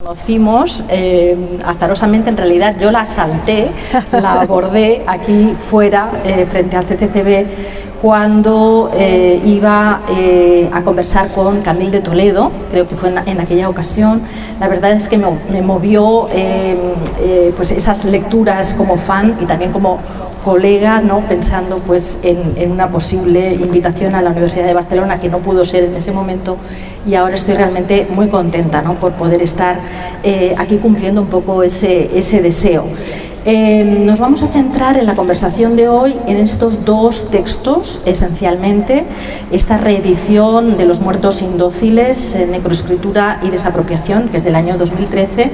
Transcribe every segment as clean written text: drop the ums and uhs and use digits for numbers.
Conocimos azarosamente, en realidad yo la asalté, la abordé aquí fuera, frente al CCCB, cuando iba a conversar con Camil de Toledo, creo que fue en aquella ocasión. La verdad es que me movió pues esas lecturas como fan y también como colega, ¿no? Pensando pues en una posible invitación a la Universidad de Barcelona, que no pudo ser en ese momento, y ahora estoy realmente muy contenta, ¿no? Por poder estar aquí cumpliendo un poco ese deseo. Nos vamos a centrar en la conversación de hoy en estos dos textos, esencialmente, esta reedición de Los muertos indóciles, necroescritura y desapropiación, que es del año 2013,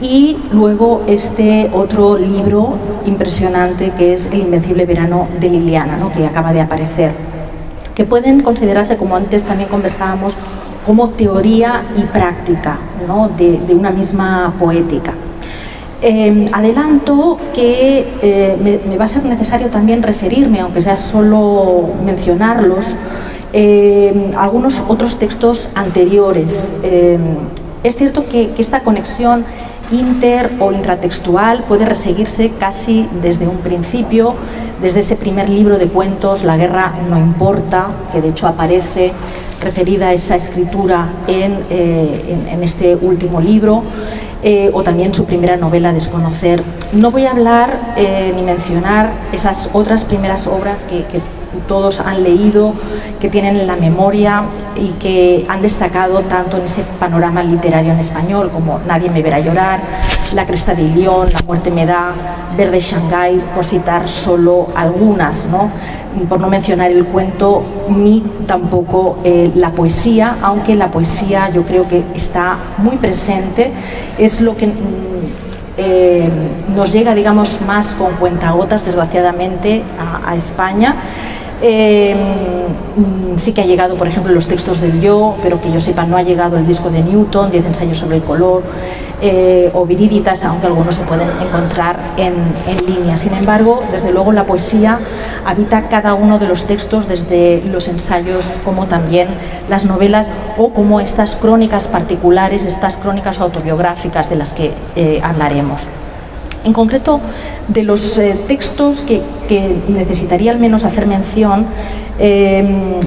y luego este otro libro impresionante que es El invencible verano de Liliana, ¿no? Que acaba de aparecer, que pueden considerarse, como antes también conversábamos, como teoría y práctica, ¿no? de una misma poética. Adelanto que me va a ser necesario también referirme, aunque sea solo mencionarlos, algunos otros textos anteriores. Es cierto que esta conexión inter o intratextual puede reseguirse casi desde un principio, desde ese primer libro de cuentos, La guerra no importa, que de hecho aparece referida a esa escritura en este último libro, o también su primera novela, Desconocer. No voy a hablar ni mencionar esas otras primeras obras que todos han leído, que tienen en la memoria y que han destacado tanto en ese panorama literario en español como Nadie me verá llorar, La cresta de Ilión, La muerte me da, Verde Shanghái, por citar solo algunas, ¿no? Por no mencionar el cuento, ni tampoco la poesía, aunque la poesía yo creo que está muy presente, es lo que nos llega, digamos, más con cuentagotas, desgraciadamente, a España. Sí que ha llegado, por ejemplo, los textos del Yo, pero que yo sepa no ha llegado el disco de Newton, 10 ensayos sobre el color, o Viríditas, aunque algunos se pueden encontrar en línea. Sin embargo, desde luego la poesía habita cada uno de los textos, desde los ensayos como también las novelas, o como estas crónicas particulares, estas crónicas autobiográficas de las que hablaremos. En concreto, de los textos que necesitaría al menos hacer mención,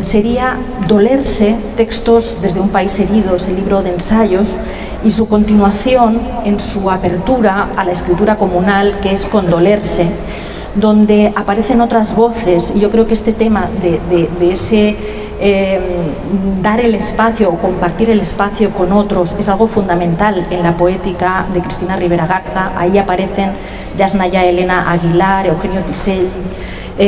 sería Dolerse, textos desde un país herido, ese libro de ensayos, y su continuación en su apertura a la escritura comunal, que es Condolerse, donde aparecen otras voces. Y yo creo que este tema de ese dar el espacio o compartir el espacio con otros es algo fundamental en la poética de Cristina Rivera Garza. Ahí aparecen Yasnaya Elena Aguilar, Eugenio Tisell,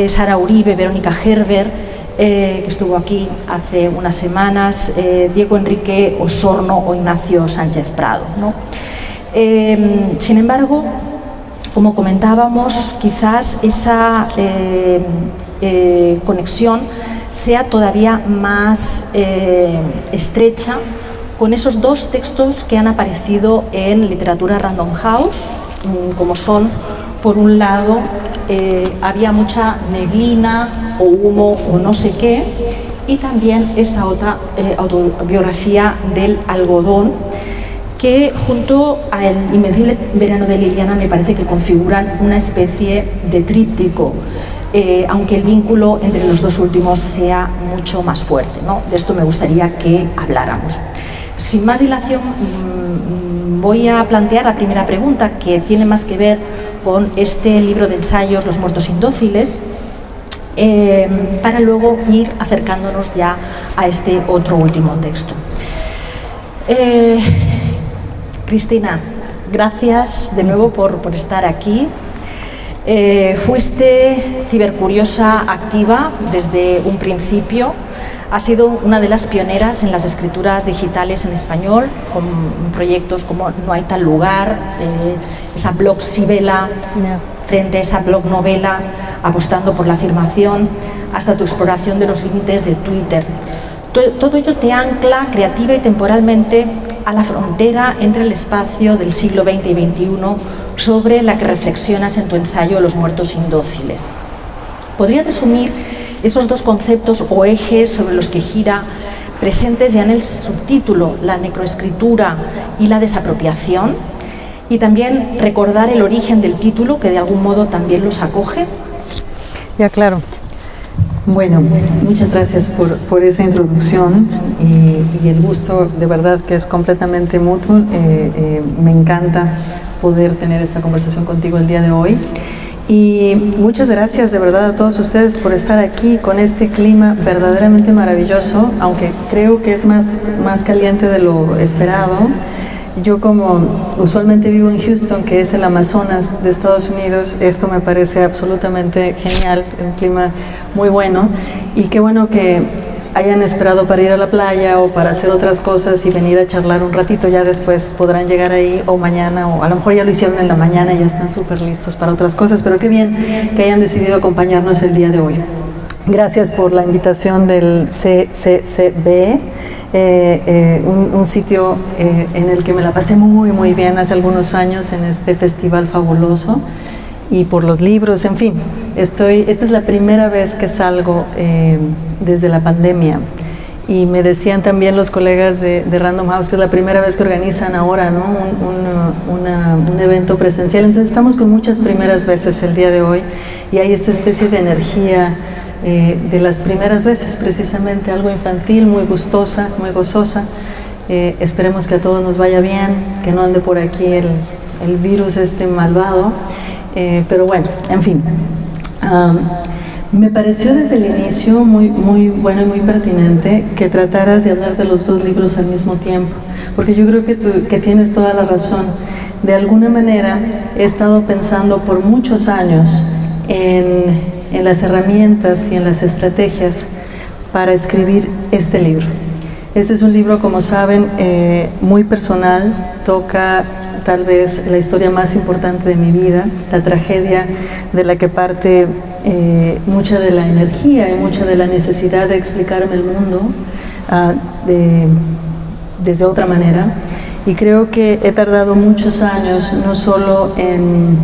Sara Uribe, Verónica Gerber, que estuvo aquí hace unas semanas, Diego Enrique Osorno o Ignacio Sánchez Prado, ¿no? Sin embargo, como comentábamos, quizás esa conexión sea todavía más estrecha con esos dos textos que han aparecido en literatura Random House, como son, por un lado, Había mucha neblina o humo o no sé qué, y también esta otra autobiografía del algodón, que junto al Invencible verano de Liliana me parece que configuran una especie de tríptico, aunque el vínculo entre los dos últimos sea mucho más fuerte, ¿no? De esto me gustaría que habláramos. Sin más dilación, voy a plantear la primera pregunta, que tiene más que ver con este libro de ensayos, Los muertos indóciles, para luego ir acercándonos ya a este otro último texto. Cristina, gracias de nuevo por estar aquí. Fuiste cibercuriosa activa desde un principio. Has sido una de las pioneras en las escrituras digitales en español, con proyectos como No hay tal lugar, esa blog Sibela, frente a esa blog novela, apostando por la afirmación, hasta tu exploración de los límites de Twitter. Todo ello te ancla creativa y temporalmente a la frontera entre el espacio del siglo XX y XXI, sobre la que reflexionas en tu ensayo Los muertos indóciles. ¿Podría resumir esos dos conceptos o ejes sobre los que gira presentes ya en el subtítulo, la necroescritura y la desapropiación, y también recordar el origen del título, que de algún modo también los acoge. Ya, claro. Bueno, muchas gracias por esa introducción y el gusto de verdad que es completamente mutuo. Me encanta poder tener esta conversación contigo el día de hoy. Y muchas gracias de verdad a todos ustedes por estar aquí con este clima verdaderamente maravilloso, aunque creo que es más caliente de lo esperado. Yo, como usualmente vivo en Houston, que es el Amazonas de Estados Unidos, esto me parece absolutamente genial, un clima muy bueno, y qué bueno que hayan esperado para ir a la playa o para hacer otras cosas y venir a charlar un ratito. Ya después podrán llegar ahí, o mañana, o a lo mejor ya lo hicieron en la mañana y ya están súper listos para otras cosas, pero qué bien que hayan decidido acompañarnos el día de hoy. Gracias por la invitación del CCCB, un sitio en el que me la pasé muy bien hace algunos años en este festival fabuloso, y por los libros, en fin. Esta es la primera vez que salgo desde la pandemia, y me decían también los colegas de Random House que es la primera vez que organizan ahora, ¿no?, un evento presencial. Entonces estamos con muchas primeras veces el día de hoy, y hay esta especie de energía de las primeras veces, precisamente algo infantil, muy gustosa, muy gozosa. Esperemos que a todos nos vaya bien, que no ande por aquí el virus malvado. Pero bueno, en fin, me pareció desde el inicio muy bueno y muy pertinente que trataras de hablar de los dos libros al mismo tiempo, porque yo creo que tienes toda la razón. De alguna manera he estado pensando por muchos años en las herramientas y en las estrategias para escribir este libro. Este es un libro, como saben, muy personal, toca tal vez la historia más importante de mi vida, la tragedia de la que parte mucha de la energía y mucha de la necesidad de explicarme el mundo desde otra manera. Y creo que he tardado muchos años no solo en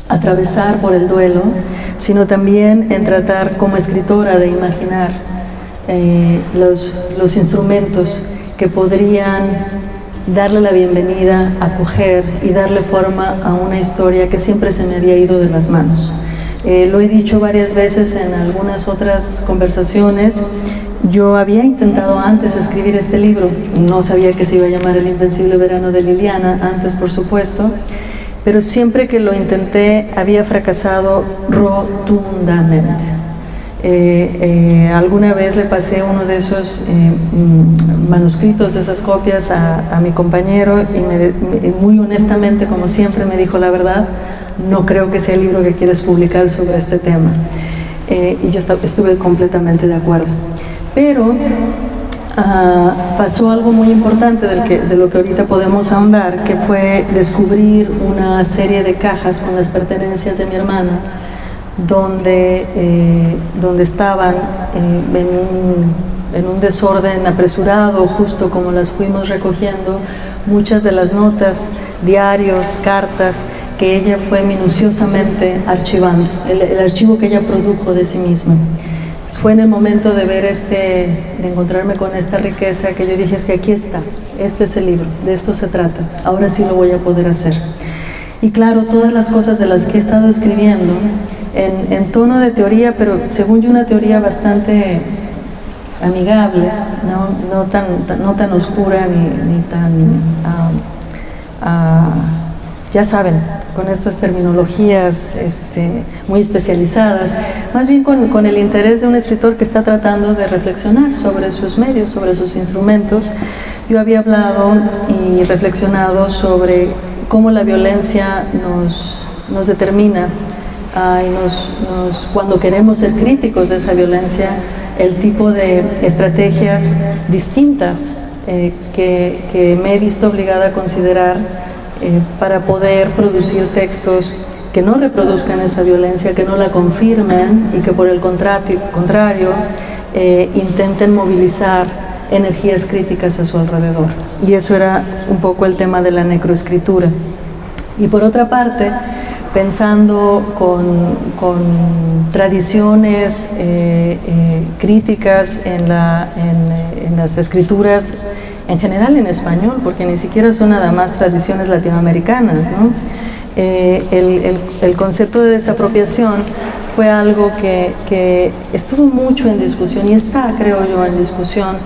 atravesar por el duelo, sino también en tratar como escritora de imaginar los instrumentos que podrían darle la bienvenida, acoger y darle forma a una historia que siempre se me había ido de las manos. Lo he dicho varias veces en algunas otras conversaciones. Yo había intentado antes escribir este libro, no sabía que se iba a llamar El Invencible Verano de Liliana, antes por supuesto, pero siempre que lo intenté había fracasado rotundamente. Alguna vez le pasé uno de esos manuscritos, de esas copias a mi compañero, y muy honestamente, como siempre, me dijo: la verdad, no creo que sea el libro que quieres publicar sobre este tema. Y yo estuve completamente de acuerdo. Pero pasó algo muy importante de lo que ahorita podemos ahondar, que fue descubrir una serie de cajas con las pertenencias de mi hermana, donde estaban en un desorden apresurado, justo como las fuimos recogiendo, muchas de las notas, diarios, cartas que ella fue minuciosamente archivando, el archivo que ella produjo de sí misma. Fue en el momento de ver de encontrarme con esta riqueza, que yo dije: es que aquí está, este es el libro, de esto se trata, ahora sí lo voy a poder hacer. Y claro, todas las cosas de las que he estado escribiendo, en tono de teoría, pero según yo una teoría bastante amigable, no tan oscura ni tan, ya saben, con estas terminologías muy especializadas, más bien con el interés de un escritor que está tratando de reflexionar sobre sus medios, sobre sus instrumentos. Yo había hablado y reflexionado sobre cómo la violencia nos determina, y cuando queremos ser críticos de esa violencia, el tipo de estrategias distintas que me he visto obligada a considerar para poder producir textos que no reproduzcan esa violencia, que no la confirmen y que por el contrario intenten movilizar energías críticas a su alrededor. Y eso era un poco el tema de la necroescritura. Y por otra parte, pensando con tradiciones críticas en en las escrituras en general en español, porque ni siquiera son nada más tradiciones latinoamericanas, ¿no? El concepto de desapropiación fue algo que estuvo mucho en discusión y está, creo yo, en discusión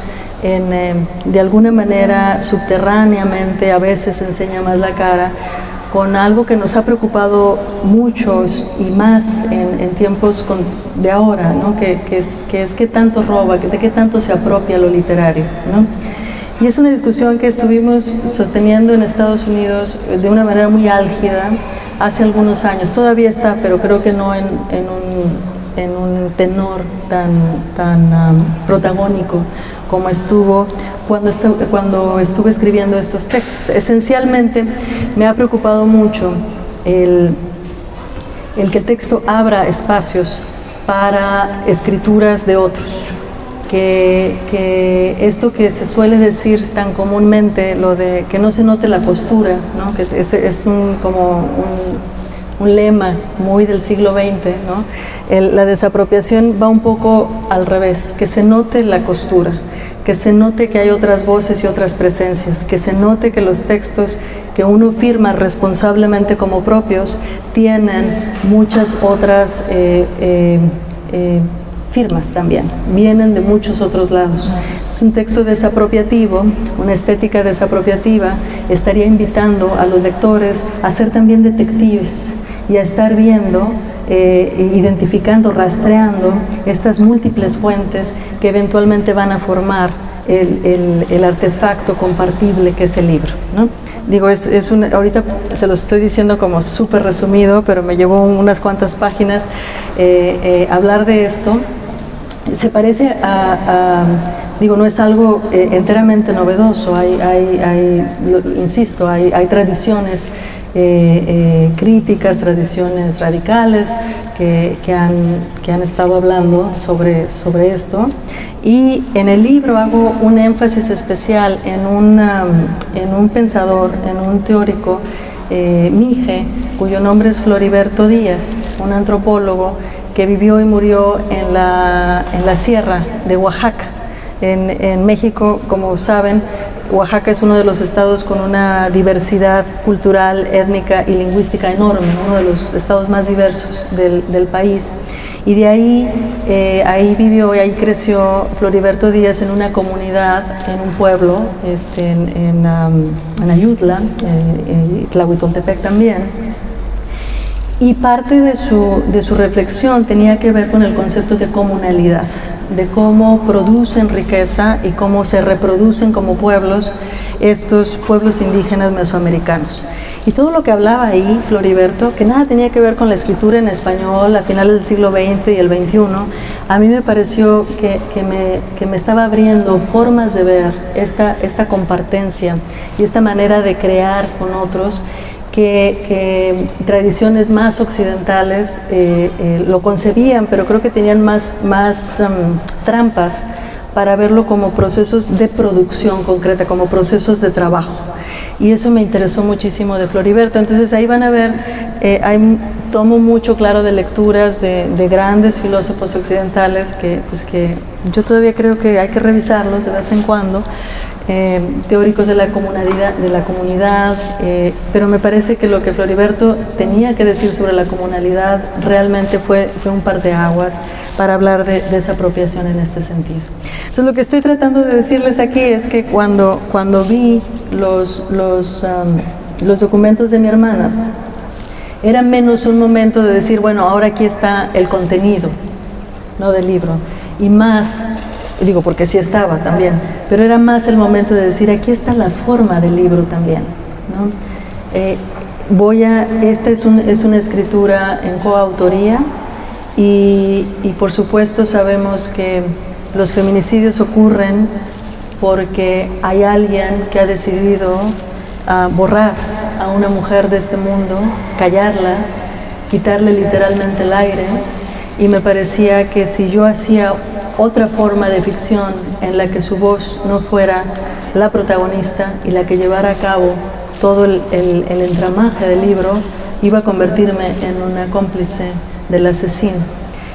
de alguna manera subterráneamente, a veces enseña más la cara, con algo que nos ha preocupado muchos y más en tiempos de ahora, ¿no? que es qué tanto roba, de qué tanto se apropia lo literario, ¿no? Y es una discusión que estuvimos sosteniendo en Estados Unidos de una manera muy álgida hace algunos años. Todavía está, pero creo que no en un tenor tan protagónico como estuvo cuando estuve escribiendo estos textos. Esencialmente me ha preocupado mucho el que el texto abra espacios para escrituras de otros, que esto que se suele decir tan comúnmente, lo de que no se note la costura, ¿no? Que es como un lema muy del siglo XX, ¿no? La desapropiación va un poco al revés, que se note la costura, que se note que hay otras voces y otras presencias, que se note que los textos que uno firma responsablemente como propios tienen muchas otras firmas también, vienen de muchos otros lados. Es un texto desapropiativo, una estética desapropiativa, estaría invitando a los lectores a ser también detectives y a estar viendo, identificando, rastreando estas múltiples fuentes que eventualmente van a formar el artefacto compartible que es el libro, ¿no? Digo, ahorita se lo estoy diciendo como súper resumido, pero me llevó unas cuantas páginas hablar de esto. Se parece digo, no es algo enteramente novedoso, insisto, hay tradiciones críticas, tradiciones radicales que han estado hablando sobre esto. Y en el libro hago un énfasis especial en un pensador, en un teórico, Mije, cuyo nombre es Floriberto Díaz, un antropólogo que vivió y murió en la sierra de Oaxaca, en México. Como saben, Oaxaca es uno de los estados con una diversidad cultural, étnica y lingüística enorme, uno de los estados más diversos del país. Y de ahí vivió y ahí creció Floriberto Díaz en una comunidad, en un pueblo, en Ayutla, Tlahuitontepec también. Y parte de su reflexión tenía que ver con el concepto de comunalidad, de cómo producen riqueza y cómo se reproducen como pueblos estos pueblos indígenas mesoamericanos. Y todo lo que hablaba ahí Floriberto, que nada tenía que ver con la escritura en español a finales del siglo XX y el XXI, a mí me pareció que me estaba abriendo formas de ver esta compartencia y esta manera de crear con otros, que tradiciones más occidentales lo concebían, pero creo que tenían más trampas para verlo como procesos de producción concreta, como procesos de trabajo. Y eso me interesó muchísimo de Floriberto. Entonces ahí van a ver, tomo mucho claro de lecturas de grandes filósofos occidentales que yo todavía creo que hay que revisarlos de vez en cuando, teóricos de la comunidad, pero me parece que lo que Floriberto tenía que decir sobre la comunalidad realmente fue un parteaguas para hablar de desapropiación en este sentido. Entonces lo que estoy tratando de decirles aquí es que cuando vi los documentos de mi hermana, era menos un momento de decir, bueno, ahora aquí está el contenido, ¿no?, del libro, y más, digo, porque sí estaba también, pero era más el momento de decir, aquí está la forma del libro también, ¿no? Esta es una escritura en coautoría y por supuesto sabemos que los feminicidios ocurren porque hay alguien que ha decidido borrar a una mujer de este mundo, callarla, quitarle literalmente el aire, y me parecía que si yo hacía otra forma de ficción en la que su voz no fuera la protagonista y la que llevara a cabo todo el entramaje del libro, iba a convertirme en una cómplice del asesino.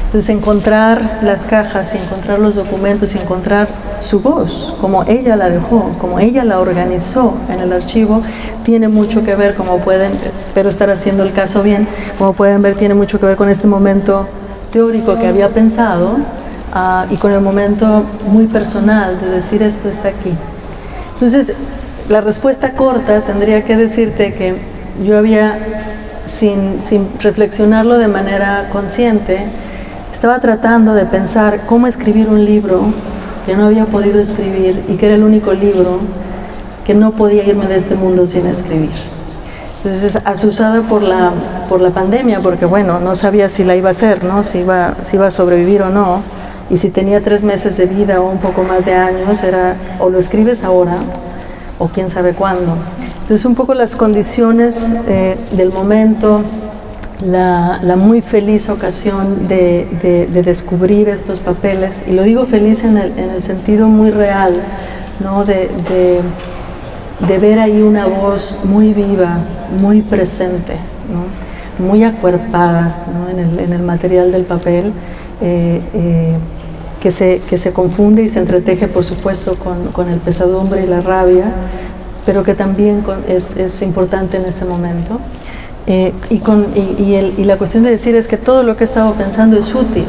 Entonces encontrar las cajas y encontrar los documentos y encontrar su voz, como ella la dejó, como ella la organizó en el archivo, tiene mucho que ver, como pueden, espero estar haciendo el caso bien, como pueden ver, tiene mucho que ver con este momento teórico que había pensado y con el momento muy personal de decir esto está aquí. Entonces, la respuesta corta tendría que decirte que yo había, sin reflexionarlo de manera consciente, estaba tratando de pensar cómo escribir un libro que no había podido escribir y que era el único libro que no podía irme de este mundo sin escribir. Entonces, asustada por la pandemia, porque bueno, no sabía si la iba a hacer, ¿no? Si iba a sobrevivir o no, y si tenía 3 meses de vida o un poco más de años, era o lo escribes ahora o quién sabe cuándo. Entonces, un poco las condiciones del momento, la muy feliz ocasión de descubrir estos papeles, y lo digo feliz en el sentido muy real, ¿no? de ver ahí una voz muy viva, muy presente, ¿no? Muy acuerpada, ¿no? en el material del papel, que se confunde y se entreteje, por supuesto, con el pesadumbre y la rabia, pero que también es importante en ese momento. Y la cuestión de decir es que todo lo que he estado pensando es útil,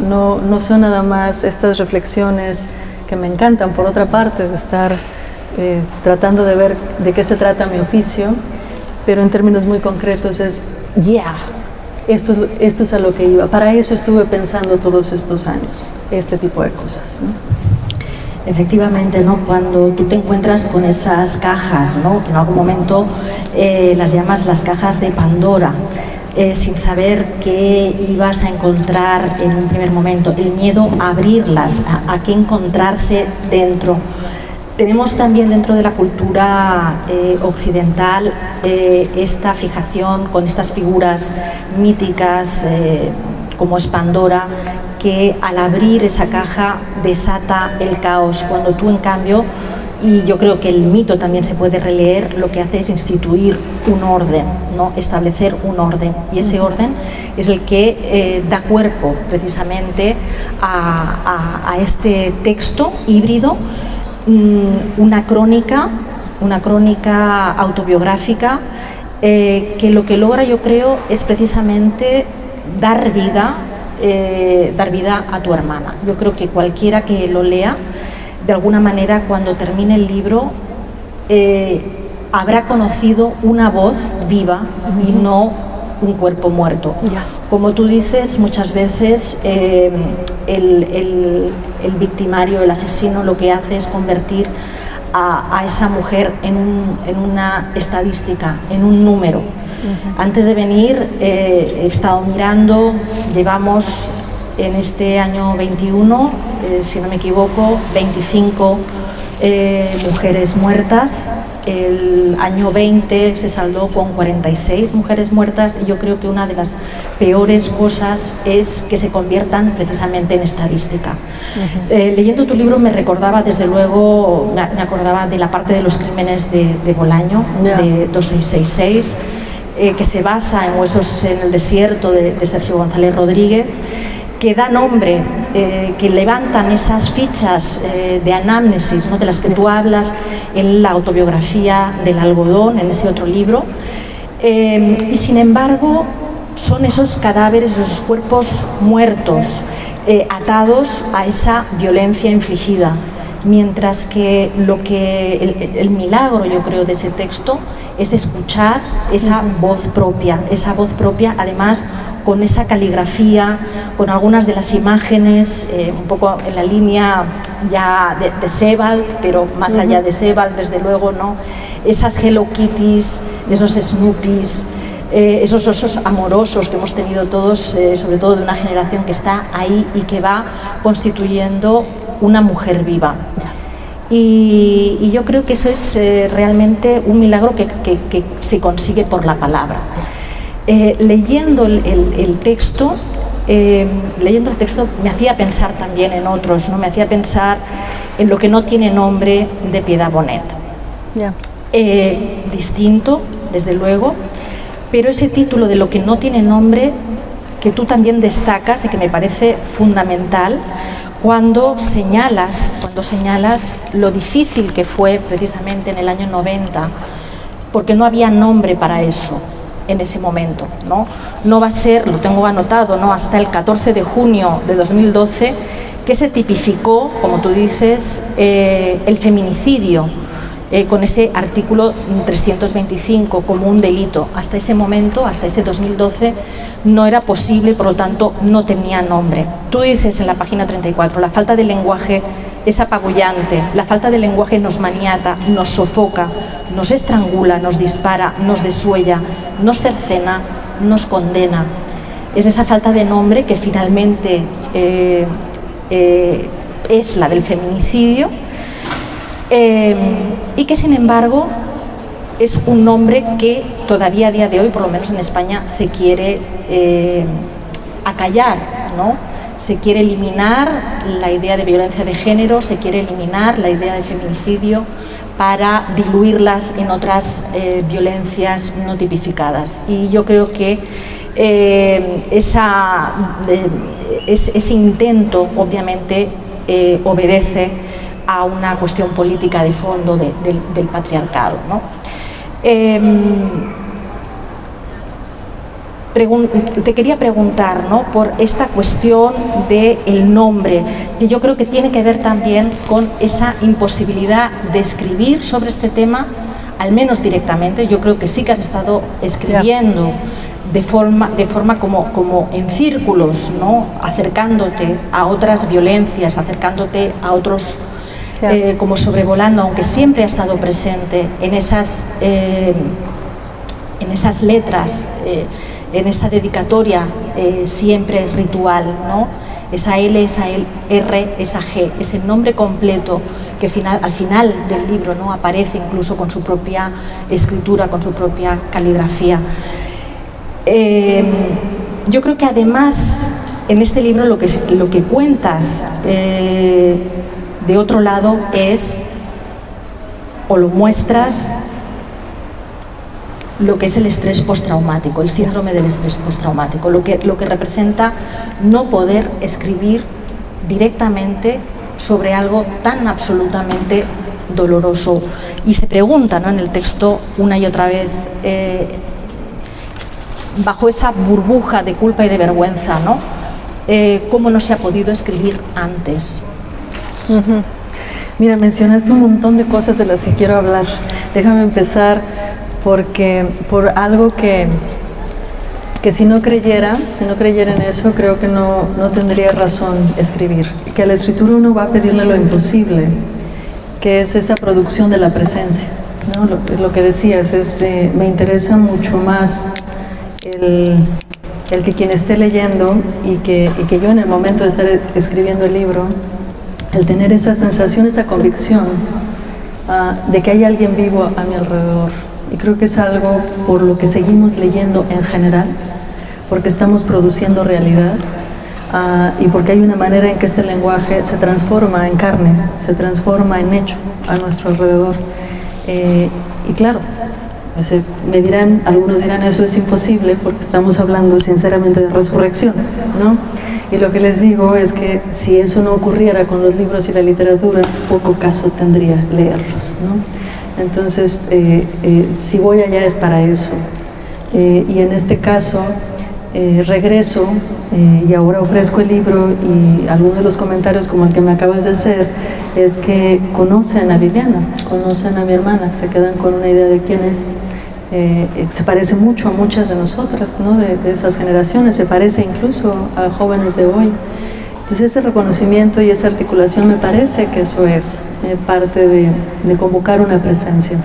no son nada más estas reflexiones que me encantan, por otra parte, de estar tratando de ver de qué se trata mi oficio, pero en términos muy concretos es, esto es a lo que iba. Para eso estuve pensando todos estos años, este tipo de cosas, ¿no? Efectivamente, ¿no? Cuando tú te encuentras con esas cajas, ¿no? Que en algún momento las llamas las cajas de Pandora, sin saber qué ibas a encontrar en un primer momento, el miedo a abrirlas, a qué encontrarse dentro. Tenemos también dentro de la cultura occidental esta fijación con estas figuras míticas como es Pandora, que al abrir esa caja desata el caos, cuando tú en cambio, y yo creo que el mito también se puede releer, lo que hace es instituir un orden, ¿no? Establecer un orden, y ese orden es el que da cuerpo precisamente a este texto híbrido, una crónica autobiográfica que lo que logra, yo creo, es precisamente dar vida a tu hermana. Yo creo que cualquiera que lo lea, de alguna manera, cuando termine el libro, habrá conocido una voz viva y no un cuerpo muerto. Como tú dices, muchas veces el victimario, el asesino, lo que hace es convertir a esa mujer en una estadística, en un número. Antes de venir he estado mirando, llevamos en este año 21, si no me equivoco, 25 mujeres muertas. El año 20 se saldó con 46 mujeres muertas, y yo creo que una de las peores cosas es que se conviertan precisamente en estadística. Leyendo tu libro me recordaba, desde luego, me acordaba de la parte de los crímenes de Bolaño, de 2666, que se basa en Huesos en el desierto de Sergio González Rodríguez, que da nombre, que levantan esas fichas de anamnesis, ¿no? De las que tú hablas en la autobiografía del algodón, en ese otro libro, y sin embargo son esos cadáveres, esos cuerpos muertos, atados a esa violencia infligida, mientras que el milagro, yo creo, de ese texto es escuchar esa voz propia, además con esa caligrafía, con algunas de las imágenes, un poco en la línea ya de Sebald, pero más allá de Sebald, desde luego, ¿no? Esas Hello Kitties, esos Snoopys, esos osos amorosos que hemos tenido todos, sobre todo de una generación que está ahí y que va constituyendo una mujer viva. Y yo creo que eso es realmente un milagro que se consigue por la palabra. Leyendo el texto me hacía pensar también en otros, ¿no? Me hacía pensar en Lo que no tiene nombre, de Piedad Bonet. Distinto, desde luego, pero ese título de Lo que no tiene nombre que tú también destacas y que me parece fundamental cuando señalas lo difícil que fue precisamente en el año 90, porque no había nombre para eso en ese momento, ¿no? No va a ser, lo tengo anotado, ¿no?, hasta el 14 de junio de 2012 que se tipificó, como tú dices, el feminicidio, con ese artículo 325 como un delito. Hasta ese momento, hasta ese 2012, no era posible, por lo tanto no tenía nombre. Tú dices en la página 34, la falta de lenguaje es apabullante, la falta de lenguaje nos maniata, nos sofoca, nos estrangula, nos dispara, nos desuella, nos cercena, nos condena. Es esa falta de nombre que finalmente es la del feminicidio, y que sin embargo es un nombre que todavía a día de hoy, por lo menos en España, se quiere acallar, ¿no? Se quiere eliminar la idea de violencia de género, se quiere eliminar la idea de feminicidio para diluirlas en otras violencias no tipificadas. Y yo creo que ese intento obviamente obedece a una cuestión política de fondo del patriarcado, ¿no? Te quería preguntar, ¿no?, por esta cuestión del nombre, que yo creo que tiene que ver también con esa imposibilidad de escribir sobre este tema, al menos directamente. Yo creo que sí que has estado escribiendo de forma como en círculos, ¿no?, acercándote a otras violencias, acercándote a otros, como sobrevolando, aunque siempre ha estado presente en esas letras, en esa dedicatoria siempre ritual, ¿no? Esa L, esa R, esa G, ese nombre completo que al final del libro, ¿no?, aparece incluso con su propia escritura, con su propia caligrafía. Yo creo que además en este libro lo que cuentas de otro lado es, o lo muestras, lo que es el estrés postraumático, el síndrome del estrés postraumático, lo que representa no poder escribir directamente sobre algo tan absolutamente doloroso. Y se pregunta, ¿no?, en el texto una y otra vez, bajo esa burbuja de culpa y de vergüenza, ¿no?, ¿cómo no se ha podido escribir antes? Mira, mencionaste un montón de cosas de las que quiero hablar. Déjame empezar por algo que si no creyera en eso, creo que no tendría razón escribir. Que a la escritura uno va a pedirle lo imposible, que es esa producción de la presencia, ¿no? Lo que decías me interesa mucho más el que quien esté leyendo y que yo en el momento de estar escribiendo el libro, el tener esa sensación, esa convicción de que hay alguien vivo a mi alrededor. Y creo que es algo por lo que seguimos leyendo en general, porque estamos produciendo realidad, y porque hay una manera en que este lenguaje se transforma en carne, se transforma en hecho a nuestro alrededor. Y claro, algunos dirán eso es imposible porque estamos hablando sinceramente de resurrección, ¿no? Y lo que les digo es que si eso no ocurriera con los libros y la literatura, poco caso tendría leerlos, ¿no? Entonces, si voy allá es para eso. Y en este caso, regreso y ahora ofrezco el libro, y algunos de los comentarios como el que me acabas de hacer es que conocen a Viviana, conocen a mi hermana, se quedan con una idea de quién es. Se parece mucho a muchas de nosotras, ¿no?, de esas generaciones, se parece incluso a jóvenes de hoy. Entonces ese reconocimiento y esa articulación, me parece que eso es parte de convocar una presencia,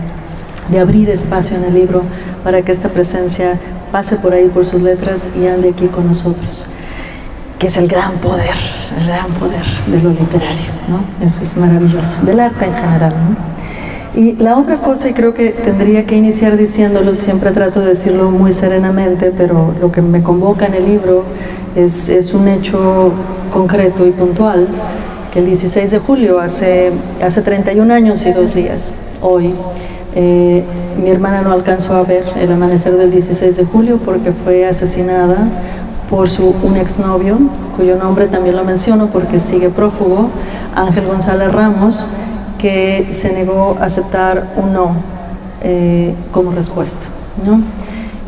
de abrir espacio en el libro para que esta presencia pase por ahí, por sus letras, y ande aquí con nosotros, que es el gran poder de lo literario, ¿no? Eso es maravilloso, del arte en general, ¿no? Y la otra cosa, y creo que tendría que iniciar diciéndolo, siempre trato de decirlo muy serenamente, pero lo que me convoca en el libro es un hecho concreto y puntual, que el 16 de julio, hace 31 años y 2 días, hoy, mi hermana no alcanzó a ver el amanecer del 16 de julio porque fue asesinada por un exnovio, cuyo nombre también lo menciono porque sigue prófugo, Ángel González Ramos, que se negó a aceptar un no como respuesta, ¿no?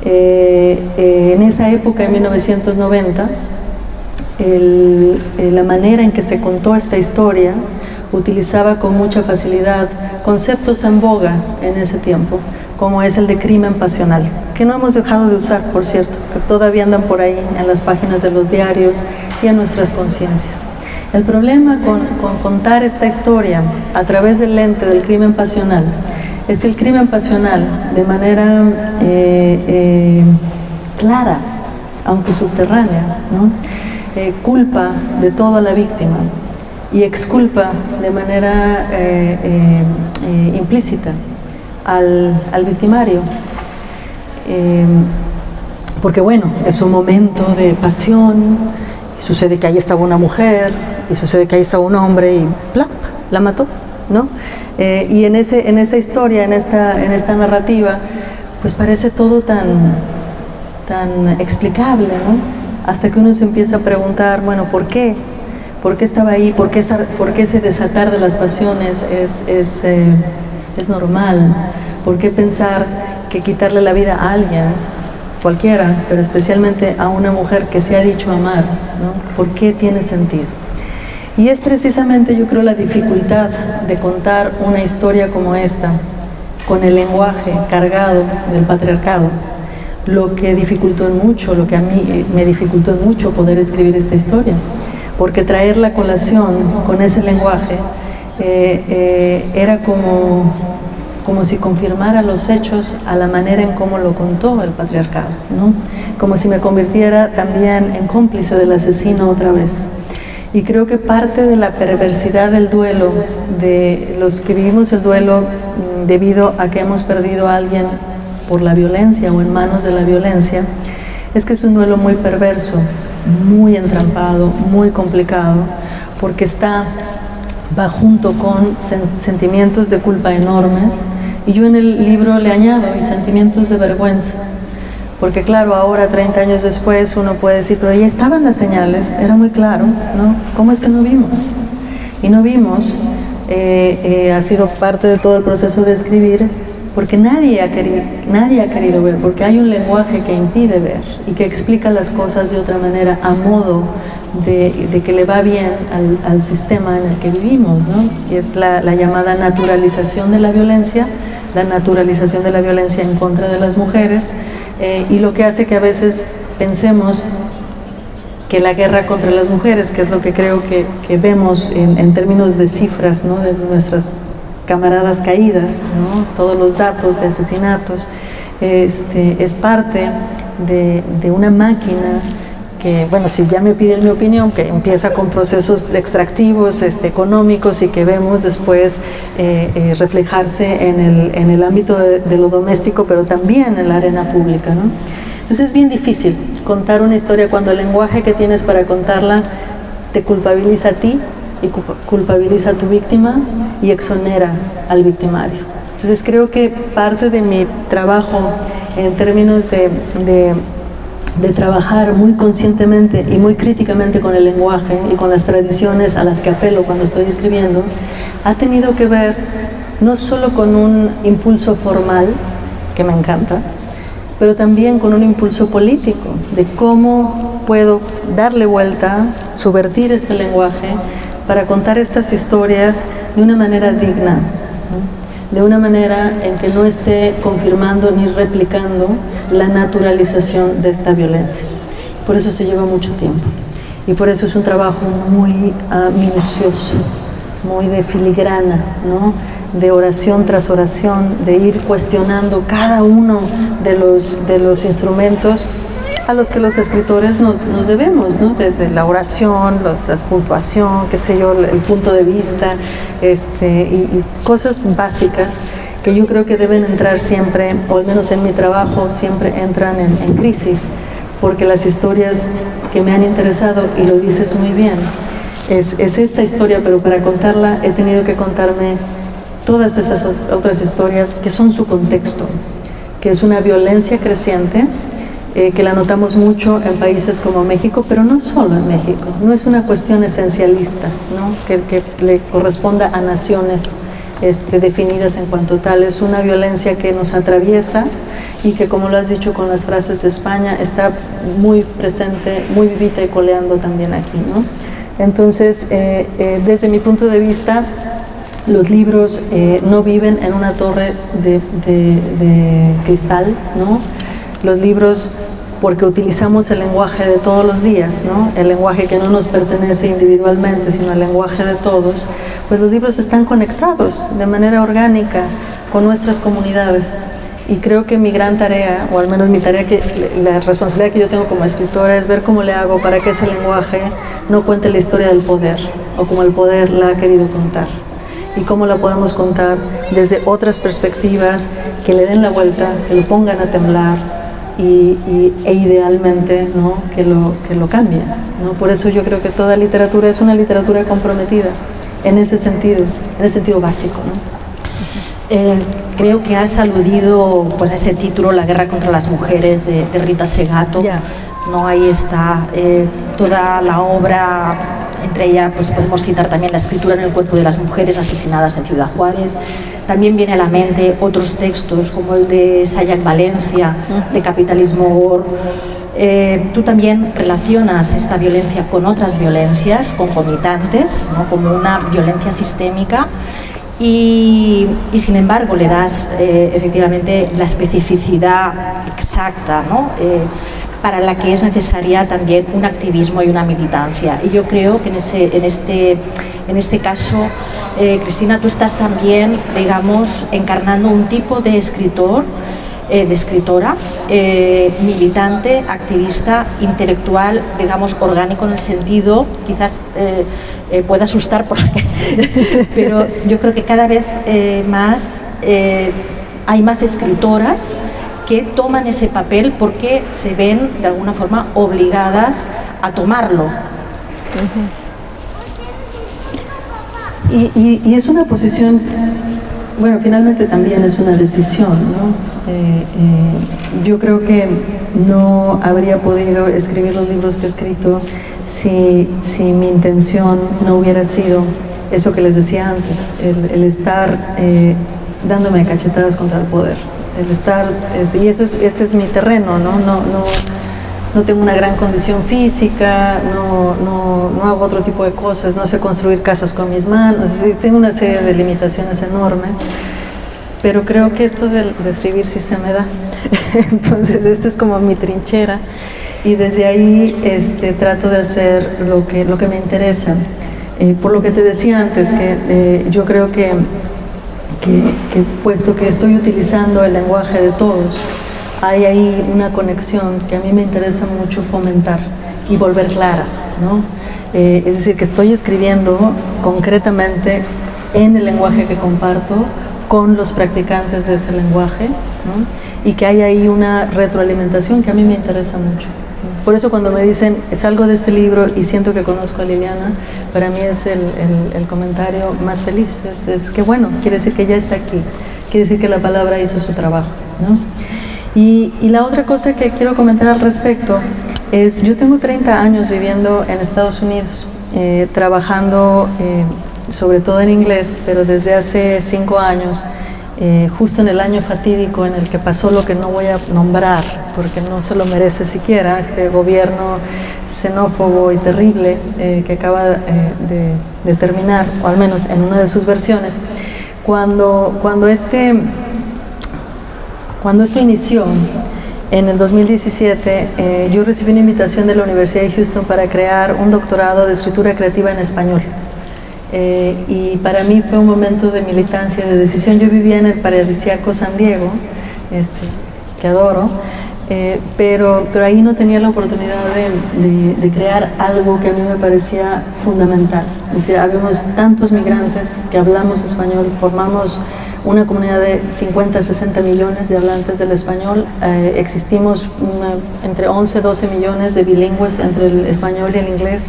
En esa época, en 1990, la manera en que se contó esta historia utilizaba con mucha facilidad conceptos en boga en ese tiempo, como es el de crimen pasional, que no hemos dejado de usar, por cierto, que todavía andan por ahí en las páginas de los diarios y en nuestras conciencias. El problema con contar esta historia a través del lente del crimen pasional es que el crimen pasional, de manera clara, aunque subterránea, ¿no? Culpa de todo a la víctima y exculpa de manera implícita al victimario. Porque bueno, es un momento de pasión, y sucede que ahí estaba una mujer, y sucede que ahí estaba un hombre y ¡plap!, la mató, ¿no? Y en esa historia, en esta narrativa, pues parece todo tan explicable, ¿no? Hasta que uno se empieza a preguntar, bueno, ¿por qué? ¿Por qué estaba ahí? ¿Por qué ese desatar de las pasiones es normal? ¿Por qué pensar que quitarle la vida a alguien, cualquiera, pero especialmente a una mujer que se ha dicho amar, ¿no? ¿Por qué tiene sentido? Y es precisamente, yo creo, la dificultad de contar una historia como esta, con el lenguaje cargado del patriarcado, lo que dificultó mucho, lo que a mí me dificultó mucho poder escribir esta historia, porque traer la colación con ese lenguaje era como si confirmara los hechos a la manera en cómo lo contó el patriarcado, ¿no? Como si me convirtiera también en cómplice del asesino otra vez. Y creo que parte de la perversidad del duelo, de los que vivimos el duelo debido a que hemos perdido a alguien por la violencia o en manos de la violencia, es que es un duelo muy perverso, muy entrampado, muy complicado, porque va junto con sentimientos de culpa enormes, y yo en el libro le añado y sentimientos de vergüenza, porque claro, ahora 30 años después uno puede decir, pero ya estaban las señales, era muy claro, ¿no? ¿Cómo es que no vimos? Y no vimos, ha sido parte de todo el proceso de escribir, porque nadie ha querido ver, porque hay un lenguaje que impide ver y que explica las cosas de otra manera a modo de que le va bien al sistema en el que vivimos, ¿no? Que es la llamada naturalización de la violencia en contra de las mujeres, y lo que hace que a veces pensemos que la guerra contra las mujeres, que es lo que creo que vemos en términos de cifras, ¿no? De nuestras camaradas caídas, ¿no? Todos los datos de asesinatos, es parte de una máquina que, bueno, si ya me piden mi opinión, que empieza con procesos extractivos, económicos, y que vemos después reflejarse en el ámbito de lo doméstico, pero también en la arena pública, ¿no? Entonces es bien difícil contar una historia cuando el lenguaje que tienes para contarla te culpabiliza a ti y culpabiliza a tu víctima y exonera al victimario. Entonces creo que parte de mi trabajo en términos de trabajar muy conscientemente y muy críticamente con el lenguaje y con las tradiciones a las que apelo cuando estoy escribiendo, ha tenido que ver no solo con un impulso formal, que me encanta, pero también con un impulso político, de cómo puedo darle vuelta, subvertir este lenguaje para contar estas historias de una manera digna, ¿no? De una manera en que no esté confirmando ni replicando la naturalización de esta violencia. Por eso se lleva mucho tiempo y por eso es un trabajo muy minucioso, muy de filigrana, ¿no? De oración tras oración, de ir cuestionando cada uno de los instrumentos a los que los escritores nos debemos, ¿no? Desde la oración, la puntuación, qué sé yo, el punto de vista, y cosas básicas que yo creo que deben entrar siempre, o al menos en mi trabajo, siempre entran en crisis, porque las historias que me han interesado, y lo dices muy bien, es esta historia, pero para contarla he tenido que contarme todas esas otras historias que son su contexto, que es una violencia creciente, que la notamos mucho en países como México, pero no solo en México. No es una cuestión esencialista, ¿no? que le corresponda a naciones definidas en cuanto tal. Es una violencia que nos atraviesa y que, como lo has dicho con las frases de España, está muy presente, muy vivita y coleando también aquí, ¿no? Entonces, desde mi punto de vista, los libros no viven en una torre de cristal, ¿no? Los libros, porque utilizamos el lenguaje de todos los días, ¿no? El lenguaje que no nos pertenece individualmente, sino el lenguaje de todos, pues los libros están conectados de manera orgánica con nuestras comunidades. Y creo que mi gran tarea, o al menos mi tarea, la responsabilidad que yo tengo como escritora, es ver cómo le hago para que ese lenguaje no cuente la historia del poder, o como el poder la ha querido contar, y cómo la podemos contar desde otras perspectivas que le den la vuelta, que lo pongan a temblar, e idealmente, ¿no? que lo cambien, ¿no? Por eso yo creo que toda literatura es una literatura comprometida en ese sentido básico, ¿no? Creo que has aludido pues, a ese título, La guerra contra las mujeres, de Rita Segato. Yeah. ¿No? Ahí está toda la obra, entre ellas pues, podemos citar también La escritura en el cuerpo de las mujeres asesinadas en Ciudad Juárez. También viene a la mente otros textos como el de Sayak Valencia, de Capitalismo Gore. Tú también relacionas esta violencia con otras violencias concomitantes, ¿no? Como una violencia sistémica, y sin embargo le das efectivamente la especificidad exacta, ¿no? Para la que es necesaria también un activismo y una militancia. Y yo creo que en este caso, Cristina, tú estás también, digamos, encarnando un tipo de escritor, de escritora, militante, activista, intelectual, digamos, orgánico en el sentido, quizás pueda asustar, pero yo creo que cada vez más hay más escritoras que toman ese papel porque se ven de alguna forma obligadas a tomarlo. Y es una posición, bueno, finalmente también es una decisión, ¿no? Yo creo que no habría podido escribir los libros que he escrito si mi intención no hubiera sido eso que les decía antes, el estar dándome cachetadas contra el poder. El estar, y este es mi terreno, ¿no? No tengo una gran condición física, no hago otro tipo de cosas, no sé construir casas con mis manos, es decir, tengo una serie de limitaciones enormes, pero creo que esto de escribir sí se me da. Entonces esta es como mi trinchera, y desde ahí trato de hacer lo que me interesa. Por lo que te decía antes, que yo creo que puesto que estoy utilizando el lenguaje de todos, hay ahí una conexión que a mí me interesa mucho fomentar y volver clara, ¿no? Es decir, que estoy escribiendo concretamente en el lenguaje que comparto con los practicantes de ese lenguaje, ¿no? Y que hay ahí una retroalimentación que a mí me interesa mucho. Por eso cuando me dicen, salgo de este libro y siento que conozco a Liliana, para mí es el comentario más feliz. Es que bueno, quiere decir que ya está aquí, quiere decir que la palabra hizo su trabajo, ¿no? Y la otra cosa que quiero comentar al respecto es, yo tengo 30 años viviendo en Estados Unidos, trabajando sobre todo en inglés, pero desde hace 5 años, justo en el año fatídico en el que pasó lo que no voy a nombrar, porque no se lo merece siquiera, este gobierno xenófobo y terrible que acaba de terminar, o al menos en una de sus versiones. Cuando esto inició, en el 2017, yo recibí una invitación de la Universidad de Houston para crear un doctorado de escritura creativa en español. Y para mí fue un momento de militancia, de decisión. Yo vivía en el paradisíaco San Diego, que adoro, pero ahí no tenía la oportunidad de crear algo que a mí me parecía fundamental. Es decir, habíamos tantos migrantes que hablamos español, formamos una comunidad de 50, 60 millones de hablantes del español, existimos entre 11, 12 millones de bilingües entre el español y el inglés,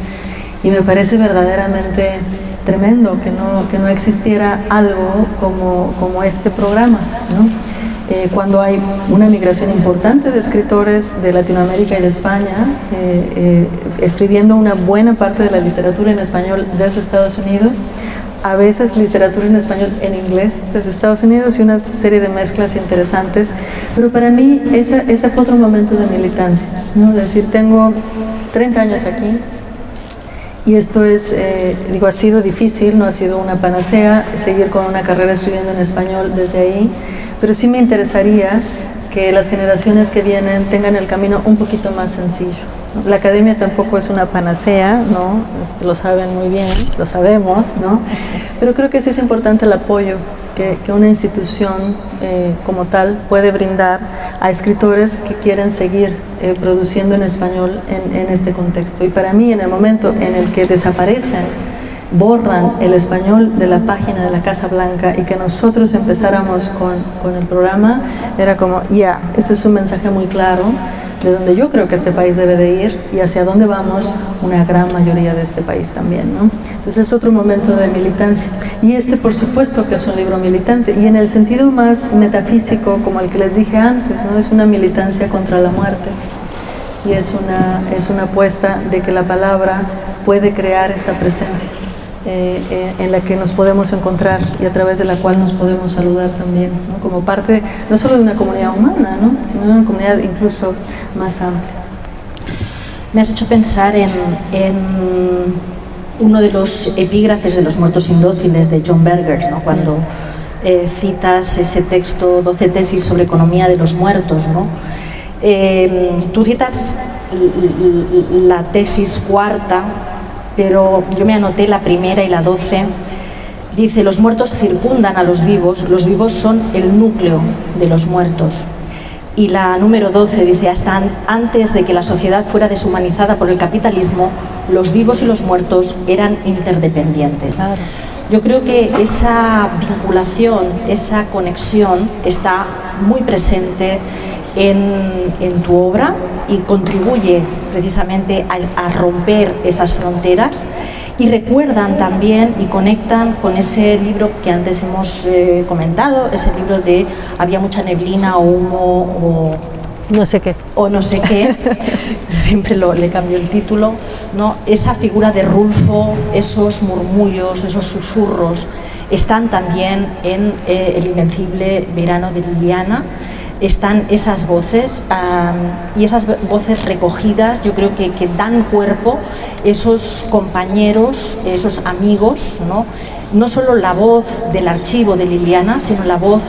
y me parece verdaderamente tremendo que no existiera algo como este programa, ¿no? cuando hay una migración importante de escritores de Latinoamérica y de España, escribiendo una buena parte de la literatura en español desde Estados Unidos, a veces literatura en español en inglés desde Estados Unidos y una serie de mezclas interesantes. Pero para mí ese fue otro momento de militancia, ¿no? Es decir, tengo 30 años aquí y esto es, ha sido difícil, no ha sido una panacea seguir con una carrera escribiendo en español desde ahí, pero sí me interesaría que las generaciones que vienen tengan el camino un poquito más sencillo. La academia tampoco es una panacea, ¿no? Lo saben muy bien, lo sabemos, ¿no? Pero creo que sí es importante el apoyo que una institución como tal puede brindar a escritores que quieren seguir produciendo en español en este contexto. Y para mí, en el momento en el que desaparecen, borran el español de la página de la Casa Blanca y que nosotros empezáramos con el programa, era como, este es un mensaje muy claro de donde yo creo que este país debe de ir y hacia dónde vamos una gran mayoría de este país también, ¿no? Entonces es otro momento de militancia. Y por supuesto que es un libro militante y en el sentido más metafísico, como el que les dije antes, ¿no? Es una militancia contra la muerte y es una apuesta de que la palabra puede crear esta presencia en la que nos podemos encontrar y a través de la cual nos podemos saludar también, ¿no? Como parte no solo de una comunidad humana, ¿no? Sino de una comunidad incluso más amplia. Me has hecho pensar en uno de los epígrafes de Los muertos indóciles de John Berger, ¿no? Cuando citas ese texto, 12 tesis sobre economía de los muertos, ¿no? Tú citas la tesis cuarta, pero yo me anoté la primera y la 12. Dice: los muertos circundan a los vivos son el núcleo de los muertos. Y la número 12 dice: hasta antes de que la sociedad fuera deshumanizada por el capitalismo, los vivos y los muertos eran interdependientes. Claro. Yo creo que esa vinculación, esa conexión está muy presente en tu obra y contribuye precisamente a romper esas fronteras, y recuerdan también y conectan con ese libro que antes hemos comentado, ese libro de Había mucha neblina o humo o no sé qué, siempre le cambio el título, ¿no? Esa figura de Rulfo, esos murmullos, esos susurros están también en El invencible verano de Liliana. Están esas voces y esas voces recogidas, yo creo que dan cuerpo, esos compañeros, esos amigos, ¿no? No solo la voz del archivo de Liliana, sino la voz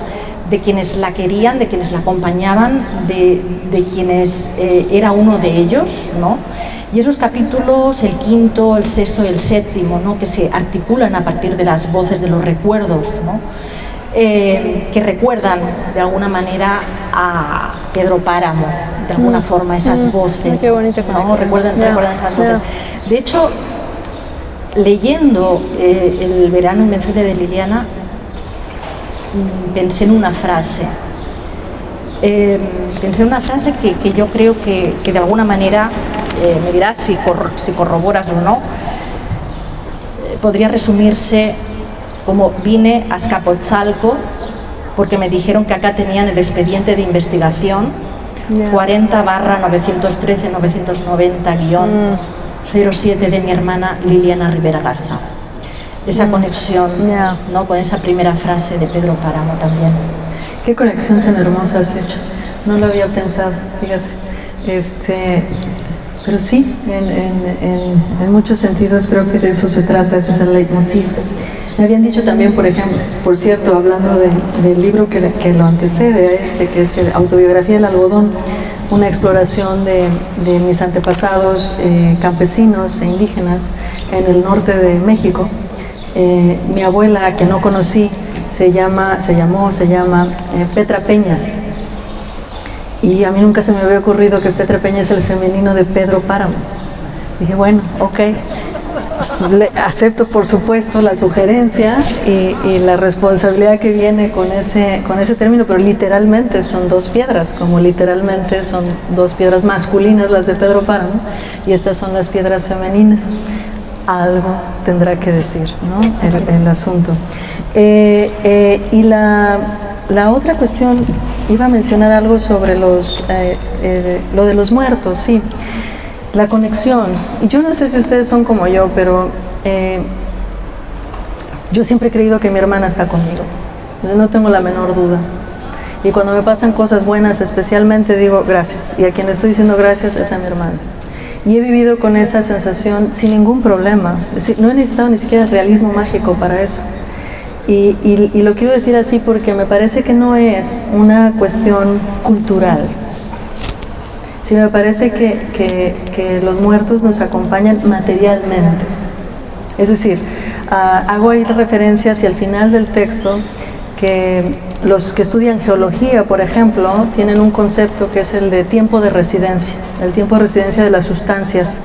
de quienes la querían, de quienes la acompañaban, de quienes era uno de ellos, ¿no? Y esos capítulos, el quinto, el sexto y el séptimo, ¿no? Que se articulan a partir de las voces de los recuerdos, ¿no? Que recuerdan de alguna manera a Pedro Páramo, de alguna forma, esas voces. Qué bonita conexión, ¿no? Recuerdan esas voces. De hecho, leyendo El verano invencible de Liliana, pensé en una frase. Que yo creo que de alguna manera, me dirás si corroboras o no, podría resumirse como: vine a Azcapotzalco porque me dijeron que acá tenían el expediente de investigación 40/913-990-07 de mi hermana Liliana Rivera Garza. Esa conexión, ¿no? Con esa primera frase de Pedro Páramo también. Qué conexión tan hermosa has hecho. No lo había pensado, fíjate. Pero sí, en muchos sentidos creo que de eso se trata, ese es el leitmotiv. Me habían dicho también, por ejemplo, por cierto, hablando del libro que lo antecede a que es Autobiografía del algodón, una exploración de mis antepasados campesinos e indígenas en el norte de México. Mi abuela, que no conocí, se llama Petra Peña. Y a mí nunca se me había ocurrido que Petra Peña es el femenino de Pedro Páramo. Dije, bueno, ok. Acepto por supuesto la sugerencia y la responsabilidad que viene con ese término, pero literalmente son dos piedras, como literalmente son dos piedras masculinas las de Pedro Páramo y estas son las piedras femeninas. Algo tendrá que decir, ¿no? el asunto. Y La otra cuestión, iba a mencionar algo sobre lo de los muertos, sí, la conexión. Y yo no sé si ustedes son como yo, pero yo siempre he creído que mi hermana está conmigo, no tengo la menor duda. Y cuando me pasan cosas buenas, especialmente digo gracias. Y a quien le estoy diciendo gracias es a mi hermana. Y he vivido con esa sensación sin ningún problema. Es decir, no he necesitado ni siquiera el realismo mágico para eso. Y lo quiero decir así porque me parece que no es una cuestión cultural. Sí, me parece que los muertos nos acompañan materialmente. Es decir, hago ahí referencia hacia el final del texto, que los que estudian geología, por ejemplo, tienen un concepto que es el de tiempo de residencia, el tiempo de residencia de las sustancias,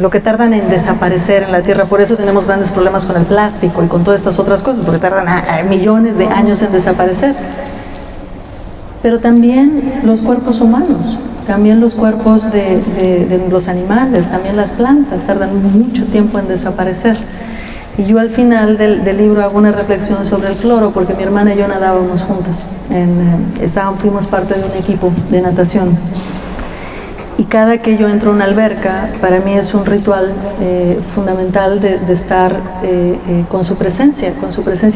lo que tardan en desaparecer en la Tierra. Por eso tenemos grandes problemas con el plástico y con todas estas otras cosas, porque tardan millones de años en desaparecer. Pero también los cuerpos humanos, también los cuerpos de los animales, también las plantas tardan mucho tiempo en desaparecer. Y yo al final del libro hago una reflexión sobre el cloro, porque mi hermana y yo nadábamos juntas, fuimos parte de un equipo de natación. Y cada que yo entro a una alberca, para mí es un ritual fundamental de estar con su presencia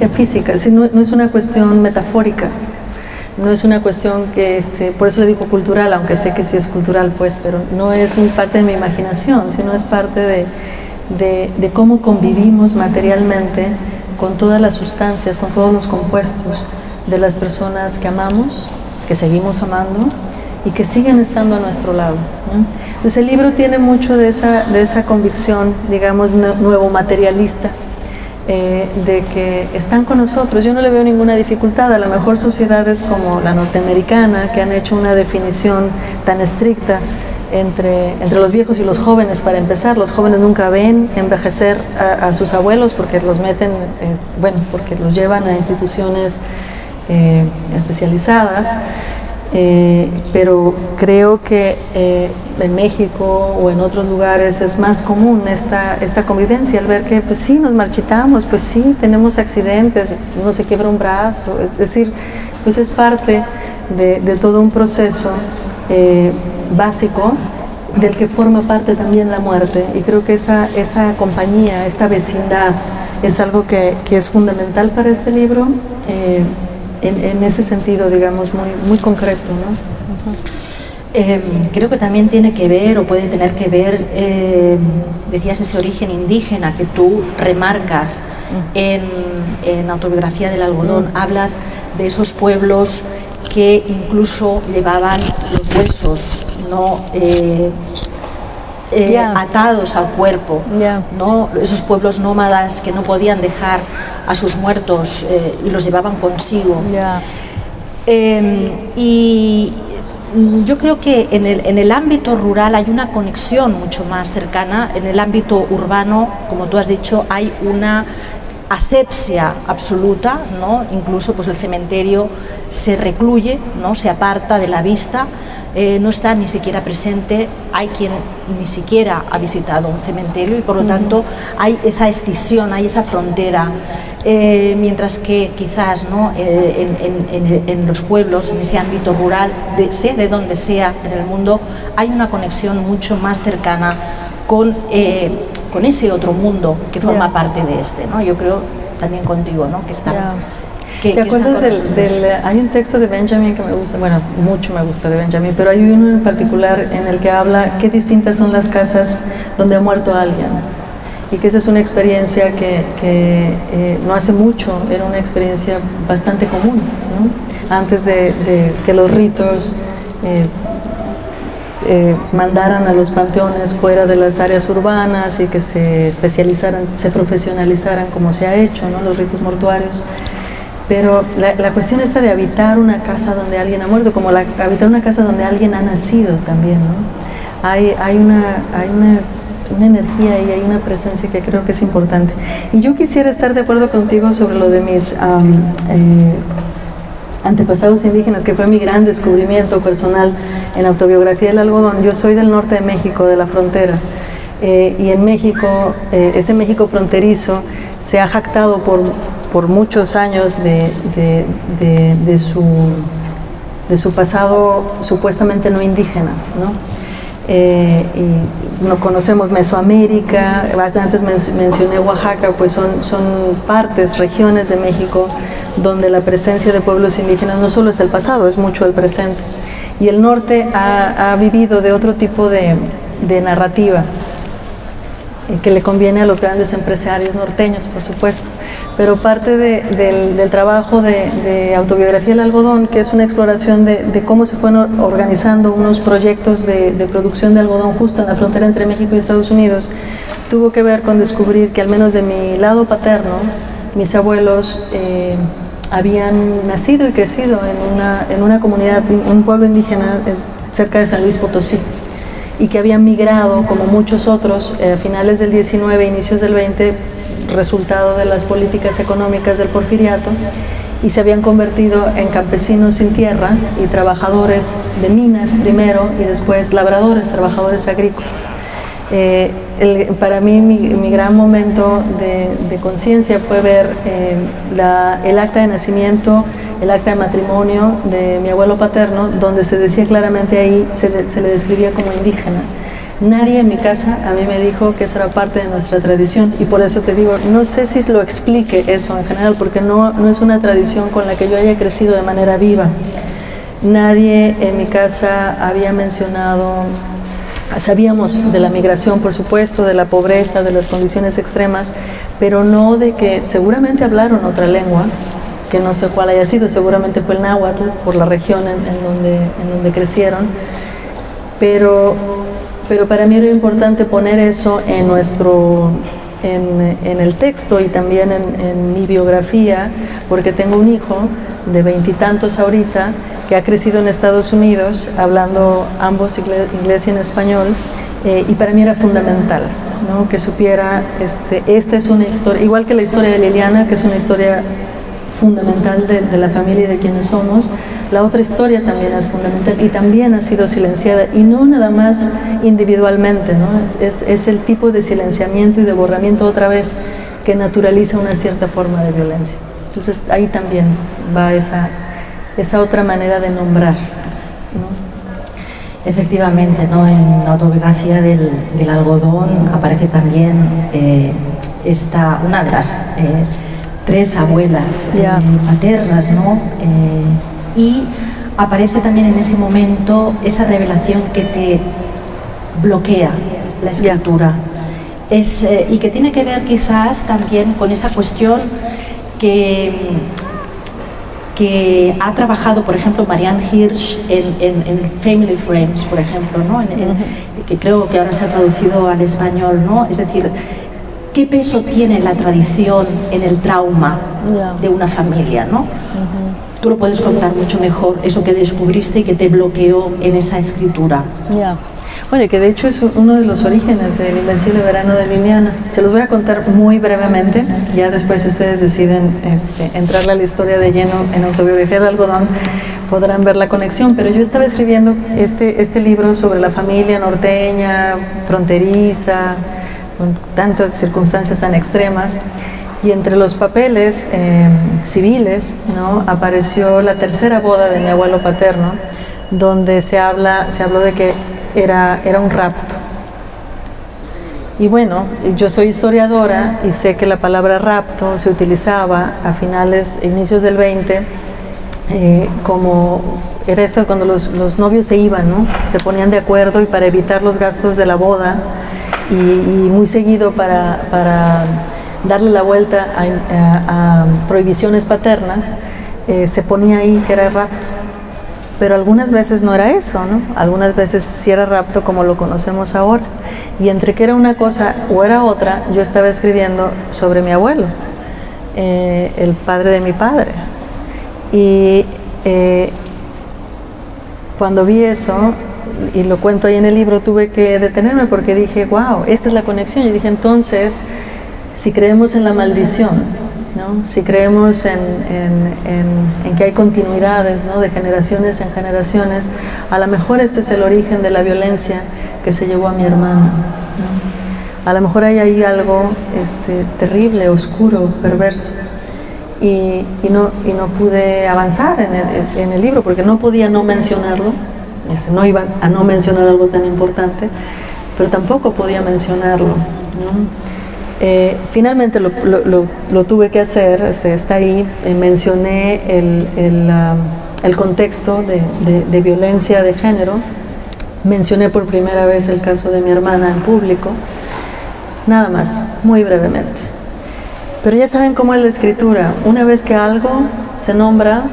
física. Es decir, no es una cuestión metafórica, no es una cuestión que, por eso le digo cultural, aunque sé que sí es cultural, pues, pero no es parte de mi imaginación, sino es parte de cómo convivimos materialmente con todas las sustancias, con todos los compuestos de las personas que amamos, que seguimos amando y que siguen estando a nuestro lado, ¿no? Entonces el libro tiene mucho de esa convicción, digamos, nuevo materialista, de que están con nosotros. Yo no le veo ninguna dificultad. A lo mejor sociedades como la norteamericana, que han hecho una definición tan estricta entre los viejos y los jóvenes. Para empezar, los jóvenes nunca ven envejecer a sus abuelos porque los meten, porque los llevan a instituciones especializadas, pero creo que en México o en otros lugares es más común esta convivencia, al ver que pues sí, nos marchitamos, pues sí, tenemos accidentes, uno se quiebra un brazo, es decir, pues es parte de todo un proceso básico del que forma parte también la muerte. Y creo que esa compañía, esta vecindad es algo que es fundamental para este libro, en ese sentido, digamos, muy concreto, ¿no? Creo que también tiene que ver, o puede tener que ver, decías, ese origen indígena que tú remarcas en Autobiografía del Algodón. Hablas de esos pueblos que incluso llevaban los huesos, ¿no? Atados al cuerpo, ¿no? Esos pueblos nómadas que no podían dejar a sus muertos y los llevaban consigo. Y yo creo que en el ámbito rural hay una conexión mucho más cercana. En el ámbito urbano, como tú has dicho, hay una asepsia absoluta, ¿no? Incluso pues el cementerio se recluye, ¿no? Se aparta de la vista, no está ni siquiera presente. Hay quien ni siquiera ha visitado un cementerio y por lo tanto hay esa escisión, hay esa frontera, mientras que quizás, ¿no? En los pueblos, en ese ámbito rural, sea de donde sea en el mundo, hay una conexión mucho más cercana con ese otro mundo que forma parte de este, ¿no? Yo creo también contigo, ¿no? Que está. ¿Te acuerdas hay un texto de Benjamin que me gusta, bueno, mucho me gusta de Benjamin, pero hay uno en particular en el que habla qué distintas son las casas donde ha muerto alguien, y que esa es una experiencia que no hace mucho era una experiencia bastante común, ¿no? Antes de que los ritos mandaran a los panteones fuera de las áreas urbanas y que se especializaran, se profesionalizaran como se ha hecho, ¿no? Los ritos mortuarios. Pero la cuestión está de habitar una casa donde alguien ha muerto, como habitar una casa donde alguien ha nacido también, ¿no? Hay una energía y hay una presencia que creo que es importante. Y yo quisiera estar de acuerdo contigo sobre lo de mis antepasados indígenas, que fue mi gran descubrimiento personal en Autobiografía del Algodón. Yo soy del norte de México, de la frontera, y en México, ese México fronterizo se ha jactado por muchos años de su pasado supuestamente no indígena, ¿no? Y no conocemos Mesoamérica, antes mencioné Oaxaca, pues son partes, regiones de México donde la presencia de pueblos indígenas no solo es el pasado, es mucho el presente. Y el norte ha vivido de otro tipo de narrativa que le conviene a los grandes empresarios norteños, por supuesto. Pero parte del trabajo de autobiografía del algodón, que es una exploración de cómo se fueron organizando unos proyectos de producción de algodón justo en la frontera entre México y Estados Unidos, tuvo que ver con descubrir que al menos de mi lado paterno, mis abuelos habían nacido y crecido en una comunidad, un pueblo indígena cerca de San Luis Potosí, y que habían migrado, como muchos otros, a finales del 19, inicios del 20, resultado de las políticas económicas del porfiriato, y se habían convertido en campesinos sin tierra y trabajadores de minas primero y después labradores, trabajadores agrícolas. Para mí mi gran momento de conciencia fue ver el acta de nacimiento, el acta de matrimonio de mi abuelo paterno, donde se decía claramente ahí, se le describía como indígena. Nadie en mi casa a mí me dijo que eso era parte de nuestra tradición, y por eso te digo, no sé si lo explique eso en general, porque no es una tradición con la que yo haya crecido de manera viva. Nadie en mi casa había mencionado. Sabíamos de la migración, por supuesto, de la pobreza, de las condiciones extremas, pero no de que seguramente hablaron otra lengua, que no sé cuál haya sido, seguramente fue el náhuatl, por la región en donde crecieron, pero para mí era importante poner eso en el texto y también en mi biografía, porque tengo un hijo de 20 y tantos ahorita, que ha crecido en Estados Unidos, hablando ambos inglés y en español, y para mí era fundamental, ¿no? Que supiera, esta es una historia, igual que la historia de Liliana, que es una historia fundamental de la familia y de quienes somos, la otra historia también es fundamental y también ha sido silenciada, y no nada más individualmente, ¿no? Es el tipo de silenciamiento y de borramiento otra vez que naturaliza una cierta forma de violencia. Entonces ahí también va esa otra manera de nombrar, ¿no? Efectivamente, ¿no? En la autobiografía del algodón aparece también una de las 3 abuelas paternas, ¿no? Y aparece también en ese momento esa revelación que te bloquea la escritura. Y que tiene que ver quizás también con esa cuestión que ha trabajado, por ejemplo, Marianne Hirsch en Family Frames, por ejemplo, ¿no? Que creo que ahora se ha traducido al español, ¿no? Es decir, ¿qué peso tiene la tradición en el trauma de una familia, ¿no? Tú lo puedes contar mucho mejor, eso que descubriste y que te bloqueó en esa escritura. Bueno, y que de hecho es uno de los orígenes del Invencible Verano de Liliana. Se los voy a contar muy brevemente, ya después si ustedes deciden entrarle a la historia de lleno en Autobiografía del Algodón, podrán ver la conexión. Pero yo estaba escribiendo este libro sobre la familia norteña, fronteriza, con tantas circunstancias tan extremas, y entre los papeles civiles, ¿no?, apareció la tercera boda de mi abuelo paterno, donde se habló de que era un rapto. Y bueno, yo soy historiadora y sé que la palabra rapto se utilizaba a inicios del 20, como era esto cuando los novios se iban, ¿no? Se ponían de acuerdo, y para evitar los gastos de la boda y muy seguido para darle la vuelta a prohibiciones paternas, se ponía ahí que era rapto. Pero algunas veces no era eso, ¿no? Algunas veces sí era rapto como lo conocemos ahora. Y entre que era una cosa o era otra, yo estaba escribiendo sobre mi abuelo, el padre de mi padre. Y cuando vi eso, y lo cuento ahí en el libro, tuve que detenerme porque dije, wow, esta es la conexión. Y dije, entonces, si creemos en la maldición, ¿no?, si creemos en que hay continuidades, ¿no?, de generaciones en generaciones, a lo mejor este es el origen de la violencia que se llevó a mi hermano, ¿no? A lo mejor hay ahí algo terrible, oscuro, perverso. y no pude avanzar en el libro porque no podía no mencionarlo. No iba a no mencionar algo tan importante, pero tampoco podía mencionarlo, ¿no? Finalmente lo tuve que hacer, está ahí. Mencioné el contexto de violencia de género, mencioné por primera vez el caso de mi hermana en público, nada más, muy brevemente. Pero ya saben cómo es la escritura, una vez que algo se nombra,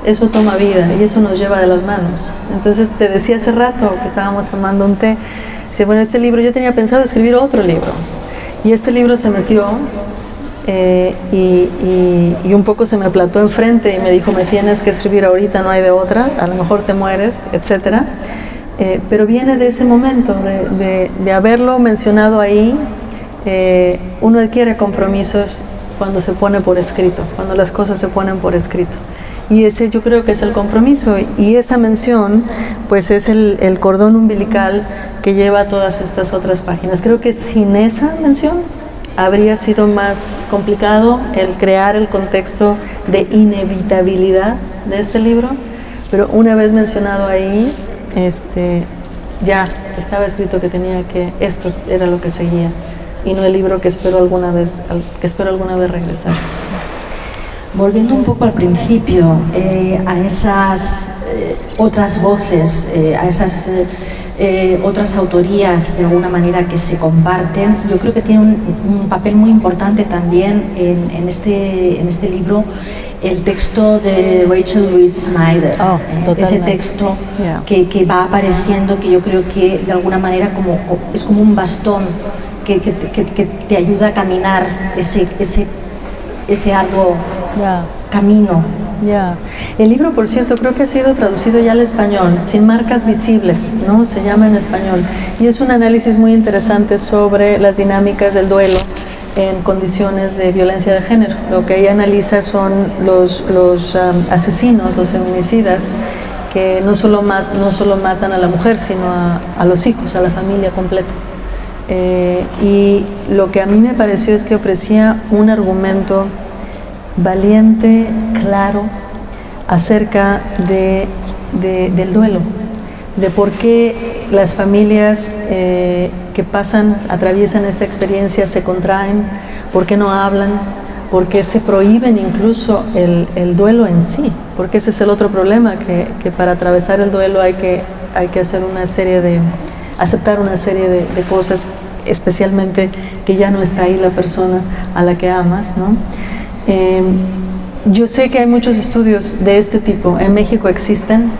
eso toma vida y eso nos lleva de las manos. Entonces te decía hace rato que estábamos tomando un té, dice, bueno, este libro, yo tenía pensado escribir otro libro, y este libro se metió y un poco se me plató enfrente y me dijo, me tienes que escribir ahorita, no hay de otra, a lo mejor te mueres, etcétera. Pero viene de ese momento, de haberlo mencionado ahí. Uno adquiere compromisos cuando se pone por escrito, cuando las cosas se ponen por escrito. Y ese yo creo que es el compromiso, y esa mención pues es el cordón umbilical que lleva todas estas otras páginas. Creo que sin esa mención habría sido más complicado el crear el contexto de inevitabilidad de este libro, pero una vez mencionado ahí, ya estaba escrito que esto era lo que seguía, y no el libro que espero alguna vez regresar. Volviendo un poco al principio, a esas otras voces, a esas otras autorías de alguna manera que se comparten, yo creo que tiene un papel muy importante también en este libro el texto de Rachel Louise Snyder, ese texto que va apareciendo, que yo creo que de alguna manera es como un bastón que te ayuda a caminar ese arduo camino. El libro, por cierto, creo que ha sido traducido ya al español, Sin marcas visibles, ¿no? Se llama en español, y es un análisis muy interesante sobre las dinámicas del duelo en condiciones de violencia de género. Lo que ella analiza son los asesinos, los feminicidas, que no solo matan a la mujer, sino a los hijos, a la familia completa. Y lo que a mí me pareció es que ofrecía un argumento valiente, claro, acerca del duelo, de por qué las familias que atraviesan esta experiencia se contraen, por qué no hablan, por qué se prohíben incluso el duelo en sí, porque ese es el otro problema, que para atravesar el duelo hay que hacer aceptar una serie de cosas, especialmente que ya no está ahí la persona a la que amas, ¿no? Yo sé que hay muchos estudios de este tipo, en México existen,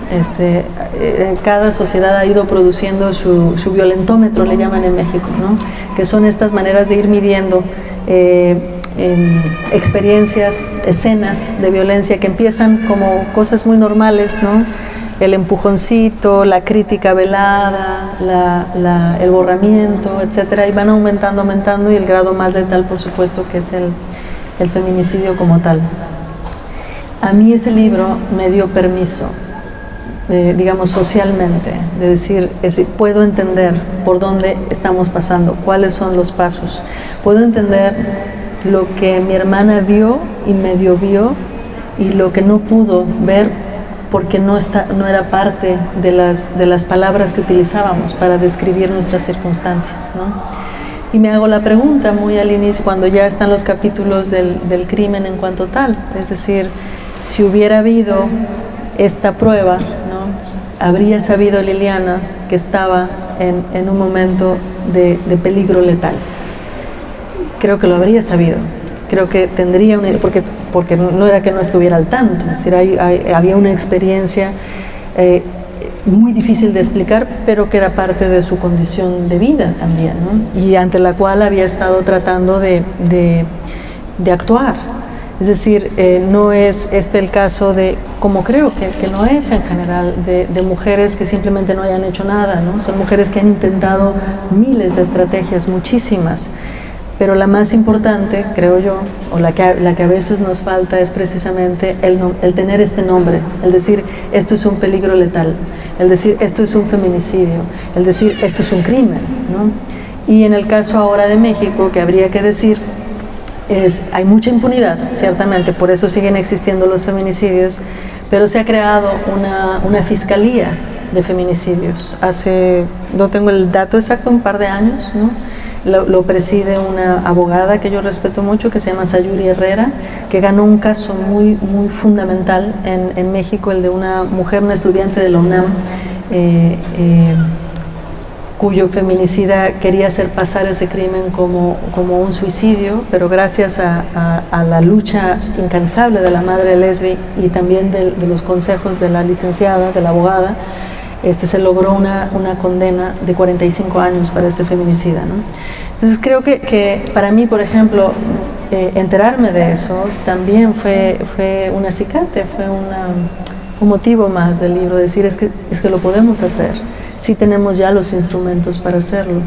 cada sociedad ha ido produciendo su violentómetro, le llaman en México, ¿no? Que son estas maneras de ir midiendo experiencias, escenas de violencia que empiezan como cosas muy normales, ¿no? El empujoncito, la crítica velada, el borramiento, etcétera, y van aumentando, y el grado más letal, por supuesto, que es el feminicidio como tal. A mí ese libro me dio permiso, digamos socialmente, de decir, puedo entender por dónde estamos pasando, cuáles son los pasos, puedo entender lo que mi hermana vio y medio vio, y lo que no pudo ver porque no era parte de las palabras que utilizábamos para describir nuestras circunstancias, ¿no? Y me hago la pregunta muy al inicio, cuando ya están los capítulos del crimen en cuanto tal, es decir, si hubiera habido esta prueba, ¿no? Habría sabido Liliana que estaba en un momento de peligro letal. Creo que lo habría sabido. Creo que tendría porque no era que no estuviera al tanto, es decir, había una experiencia muy difícil de explicar, pero que era parte de su condición de vida también, ¿no? Y ante la cual había estado tratando de actuar. Es decir, no es el caso de, como creo que no es en general, de mujeres que simplemente no hayan hecho nada, ¿no? Son mujeres que han intentado miles de estrategias, muchísimas. Pero la más importante, creo yo, o la que a veces nos falta, es precisamente el tener este nombre, el decir esto es un peligro letal, el decir esto es un feminicidio, el decir esto es un crimen, ¿no? Y en el caso ahora de México, que habría que decir hay mucha impunidad, ciertamente, por eso siguen existiendo los feminicidios, pero se ha creado una fiscalía de feminicidios. No tengo el dato exacto, un par de años, ¿no? Lo preside una abogada que yo respeto mucho, que se llama Sayuri Herrera, que ganó un caso muy, muy fundamental en México, el de una mujer, una estudiante de la UNAM, cuyo feminicida quería hacer pasar ese crimen como un suicidio, pero gracias a la lucha incansable de la madre Lesbi y también de los consejos de la licenciada, de la abogada, se logró una condena de 45 años para este feminicida, ¿no? Entonces creo que para mí, por ejemplo, enterarme de eso también fue un acicate, fue un motivo más del libro, decir es que lo podemos hacer, sí tenemos ya los instrumentos para hacerlo.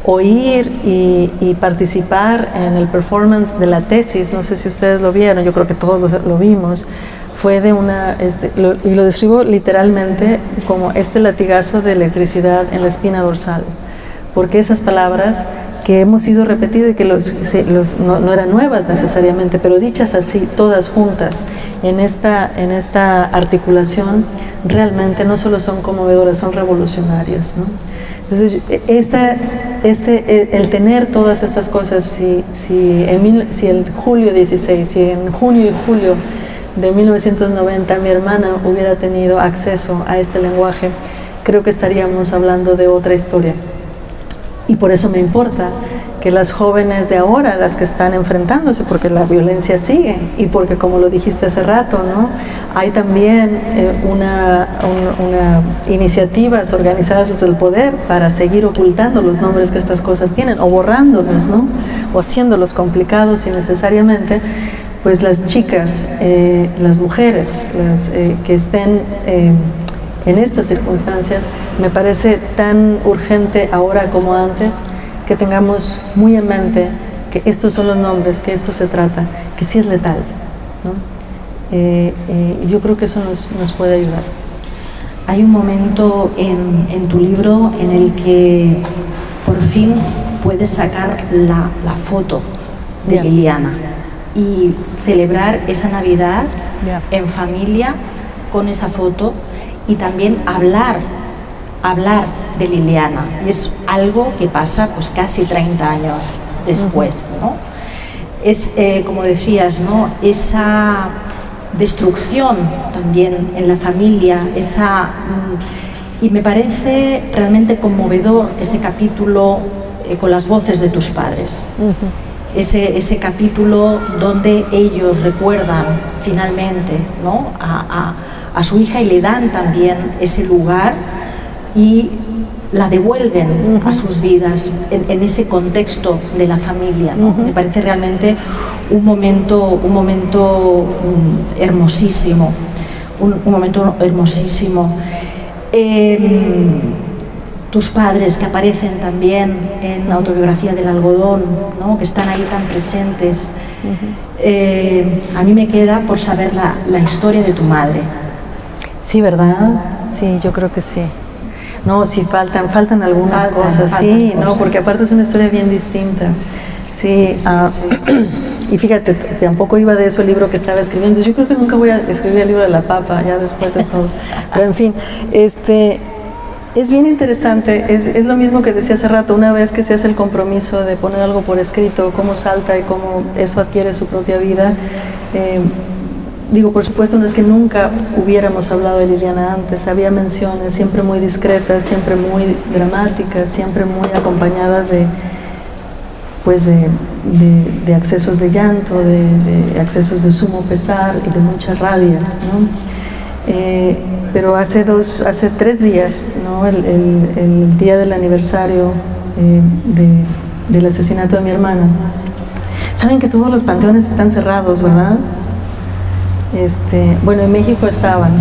Oír y participar en el performance de la tesis, no sé si ustedes lo vieron, yo creo que todos lo vimos, fue de y lo describo literalmente como latigazo de electricidad en la espina dorsal, porque esas palabras que hemos ido repetidas y que no eran nuevas necesariamente, pero dichas así, todas juntas, en esta articulación, realmente no solo son conmovedoras, son revolucionarias, ¿no? Entonces, el tener todas estas cosas, si el julio 16, si en junio y julio de 1990 mi hermana hubiera tenido acceso a este lenguaje, creo que estaríamos hablando de otra historia. Y por eso me importa que las jóvenes de ahora, las que están enfrentándose, porque la violencia sigue, y porque, como lo dijiste hace rato, ¿no? Hay también iniciativas organizadas desde el poder para seguir ocultando los nombres que estas cosas tienen, o borrándolos, ¿no? O haciéndolos complicados innecesariamente. Pues las chicas, las mujeres, que estén en estas circunstancias, me parece tan urgente ahora como antes que tengamos muy en mente que estos son los nombres, que esto se trata, que sí es letal, ¿no? Yo creo que eso nos puede ayudar. Hay un momento en tu libro en el que por fin puedes sacar la foto de Liliana y celebrar esa Navidad en familia con esa foto y también hablar de Liliana. Y es algo que pasa pues casi 30 años después, ¿no? Es, como decías, ¿no? Esa destrucción también en la familia, y me parece realmente conmovedor ese capítulo con las voces de tus padres. Ese capítulo donde ellos recuerdan finalmente, ¿no? a su hija y le dan también ese lugar y la devuelven a sus vidas en ese contexto de la familia, ¿no? Me parece realmente un momento hermosísimo, un momento hermosísimo. Tus padres que aparecen también en la autobiografía del algodón, ¿no? Que están ahí tan presentes. A mí me queda por saber la historia de tu madre. Sí, ¿verdad? Sí, yo creo que sí. No, sí, faltan algunas cosas, sí, no, porque aparte es una historia bien distinta. Sí, y fíjate, tampoco iba de eso el libro que estaba escribiendo. Yo creo que nunca voy a escribir el libro de la papa, ya después de todo. Pero en fin, es bien interesante, es lo mismo que decía hace rato, una vez que se hace el compromiso de poner algo por escrito, cómo salta y cómo eso adquiere su propia vida. Digo, por supuesto, no es que nunca hubiéramos hablado de Liliana antes, había menciones siempre muy discretas, siempre muy dramáticas, siempre muy acompañadas de accesos de llanto, de accesos de sumo pesar y de mucha rabia, ¿no? Pero hace 3 días, ¿no? el día del aniversario del asesinato de mi hermana, saben que todos los panteones están cerrados, ¿verdad? Bueno, en México estaban,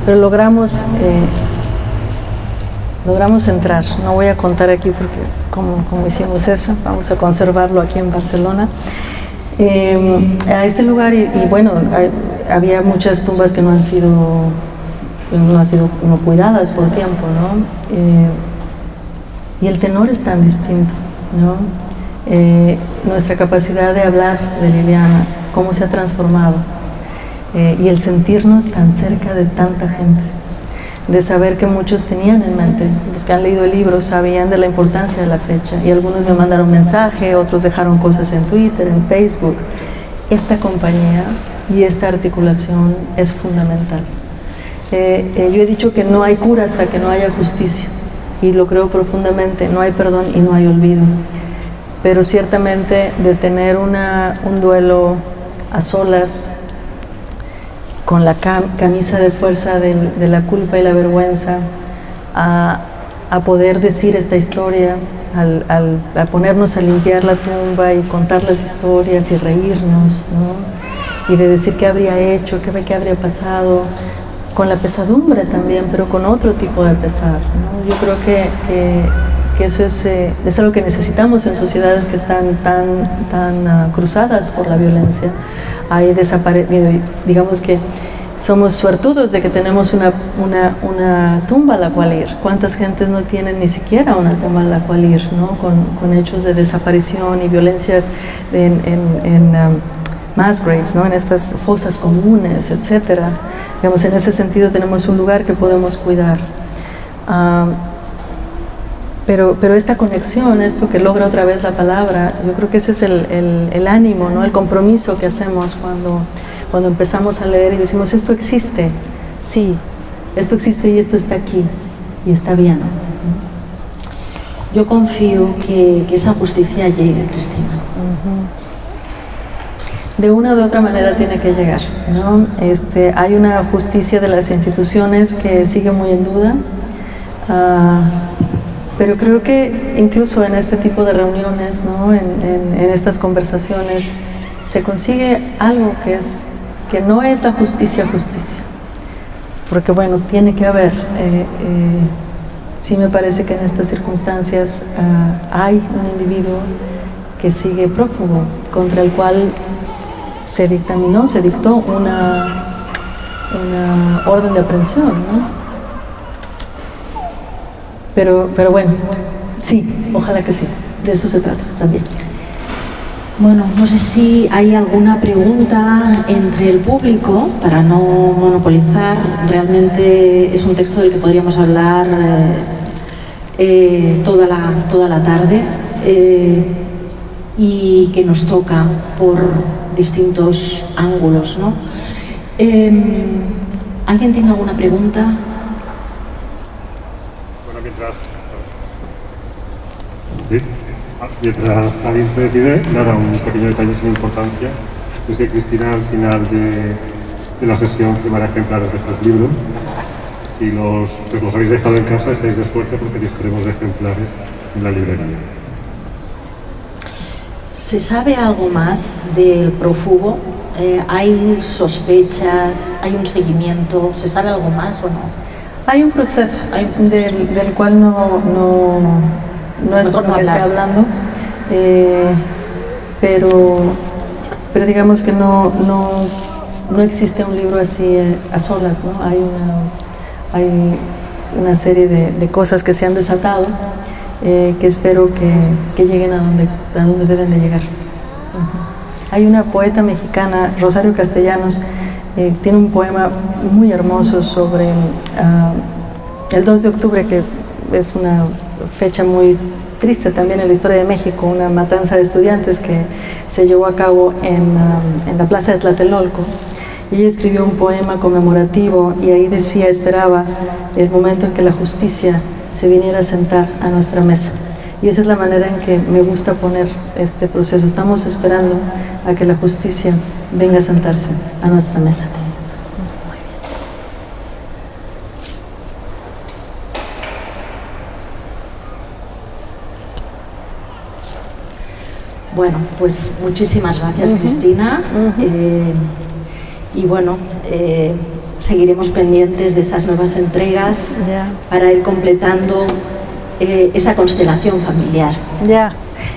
pero logramos entrar. No voy a contar aquí porque como hicimos eso, vamos a conservarlo aquí en Barcelona. A este lugar y bueno, había muchas tumbas que no han sido cuidadas por tiempo, ¿no? Y el tenor es tan distinto, ¿no? nuestra capacidad de hablar de Liliana, cómo se ha transformado, y el sentirnos tan cerca de tanta gente, de saber que muchos tenían en mente, los que han leído el libro sabían de la importancia de la fecha, y algunos me mandaron mensaje, otros dejaron cosas en Twitter, en Facebook. Esta compañía y esta articulación es fundamental. Yo he dicho que no hay cura hasta que no haya justicia, y lo creo profundamente. No hay perdón y no hay olvido, pero ciertamente de tener un duelo a solas, con la camisa de fuerza de la culpa y la vergüenza, a poder decir esta historia, a ponernos a limpiar la tumba y contar las historias y reírnos, ¿no? Y de decir qué habría hecho, qué habría pasado, con la pesadumbre también, pero con otro tipo de pesar, ¿no? Yo creo que eso es algo que necesitamos en sociedades que están tan cruzadas por la violencia. Hay digamos que somos suertudos de que tenemos una tumba a la cual ir. ¿Cuántas gentes no tienen ni siquiera una tumba a la cual ir, ¿no? Con hechos de desaparición y violencias en mass graves, ¿no? En estas fosas comunes, etcétera. Digamos, en ese sentido tenemos un lugar que podemos cuidar. Pero esta conexión, esto que logra otra vez la palabra, yo creo que ese es el ánimo, ¿no? El compromiso que hacemos cuando empezamos a leer y decimos, esto existe, sí, esto existe y esto está aquí, y está bien. Yo confío que esa justicia llegue, Cristina. De una u otra manera tiene que llegar, ¿no? Hay una justicia de las instituciones que sigue muy en duda, pero creo que incluso en este tipo de reuniones, ¿no? En estas conversaciones, se consigue algo que no es la justicia, porque bueno, tiene que haber. Sí me parece que en estas circunstancias hay un individuo que sigue prófugo, contra el cual se dictó una orden de aprehensión, ¿no? Pero bueno, sí, ojalá que sí, de eso se trata también. Bueno, no sé si hay alguna pregunta entre el público, para no monopolizar. Realmente es un texto del que podríamos hablar toda la tarde, y que nos toca por distintos ángulos, ¿no? ¿Alguien tiene alguna pregunta? Bueno, mientras alguien se decide, nada, un pequeño detalle sin importancia, es que Cristina al final de la sesión firmará ejemplares de estos libros. Si los habéis dejado en casa, estáis de suerte porque disponemos de ejemplares en la librería. ¿Se sabe algo más del prófugo? ¿Hay sospechas? ¿Hay un seguimiento? ¿Se sabe algo más o no? Hay un proceso, del cual no es por lo que esté hablando, pero digamos que no existe un libro así a solas, ¿no? Hay una serie de cosas que se han desatado, que espero que lleguen a donde deben de llegar. Hay una poeta mexicana, Rosario Castellanos, tiene un poema muy hermoso sobre el 2 de octubre, que es una fecha muy triste también en la historia de México, una matanza de estudiantes que se llevó a cabo en la plaza de Tlatelolco. Y ella escribió un poema conmemorativo y ahí decía, esperaba el momento en que la justicia se viniera a sentar a nuestra mesa. Y esa es la manera en que me gusta poner este proceso. Estamos esperando a que la justicia venga a sentarse a nuestra mesa. Bueno, pues muchísimas gracias, Cristina. Y bueno, seguiremos pendientes de esas nuevas entregas para ir completando esa constelación familiar.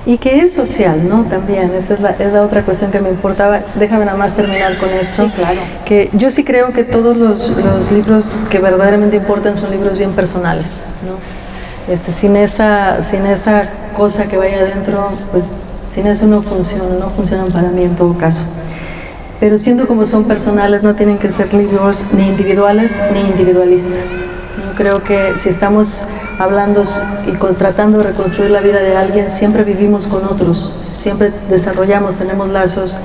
Y que es social, ¿no? También, esa es la otra cuestión que me importaba. Déjame nada más terminar con esto. Sí, claro. Que yo sí creo que todos los libros que verdaderamente importan son libros bien personales, ¿no? Sin esa cosa que vaya adentro, pues Sin eso no funcionan para mí en todo caso. Pero siendo como son personales, no tienen que ser libros ni individuales ni individualistas. Yo creo que si estamos hablando y tratando de reconstruir la vida de alguien, siempre vivimos con otros, siempre tenemos lazos,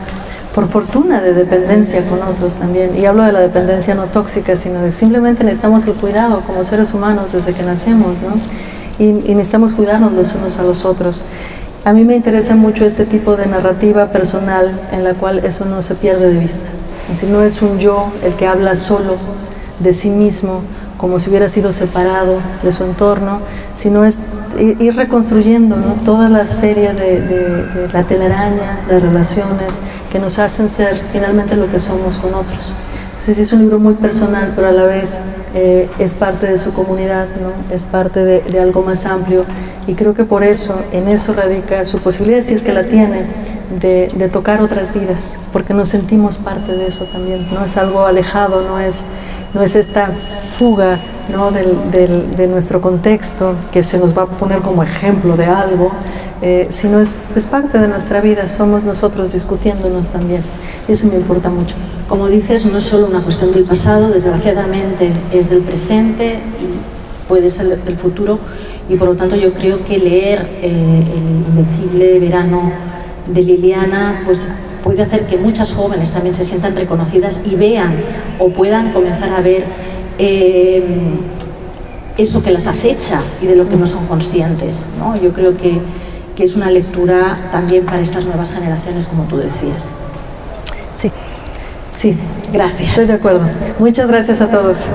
por fortuna, de dependencia con otros también. Y hablo de la dependencia no tóxica, sino de simplemente necesitamos el cuidado como seres humanos desde que nacemos, ¿no? Y necesitamos cuidarnos los unos a los otros. A mí me interesa mucho este tipo de narrativa personal en la cual eso no se pierde de vista. Es decir, no es un yo el que habla solo de sí mismo, como si hubiera sido separado de su entorno, sino es ir reconstruyendo, ¿no?, toda la serie de la telaraña, de relaciones que nos hacen ser finalmente lo que somos con otros. Entonces es un libro muy personal, pero a la vez es parte de su comunidad, ¿no? Es parte de algo más amplio, y creo que por eso, en eso radica su posibilidad, si es que la tiene, de tocar otras vidas, porque nos sentimos parte de eso también. No es algo alejado, no es esta fuga, ¿no?, de nuestro contexto que se nos va a poner como ejemplo de algo, sino es parte de nuestra vida, somos nosotros discutiéndonos también, y eso me importa mucho. Como dices, no es solo una cuestión del pasado, desgraciadamente es del presente y puede ser del futuro, y por lo tanto yo creo que leer El Invencible Verano de Liliana pues puede hacer que muchas jóvenes también se sientan reconocidas y vean o puedan comenzar a ver eso que las acecha y de lo que no son conscientes, ¿no? Yo creo que es una lectura también para estas nuevas generaciones, como tú decías. Sí, gracias. Estoy de acuerdo. Muchas gracias a todos.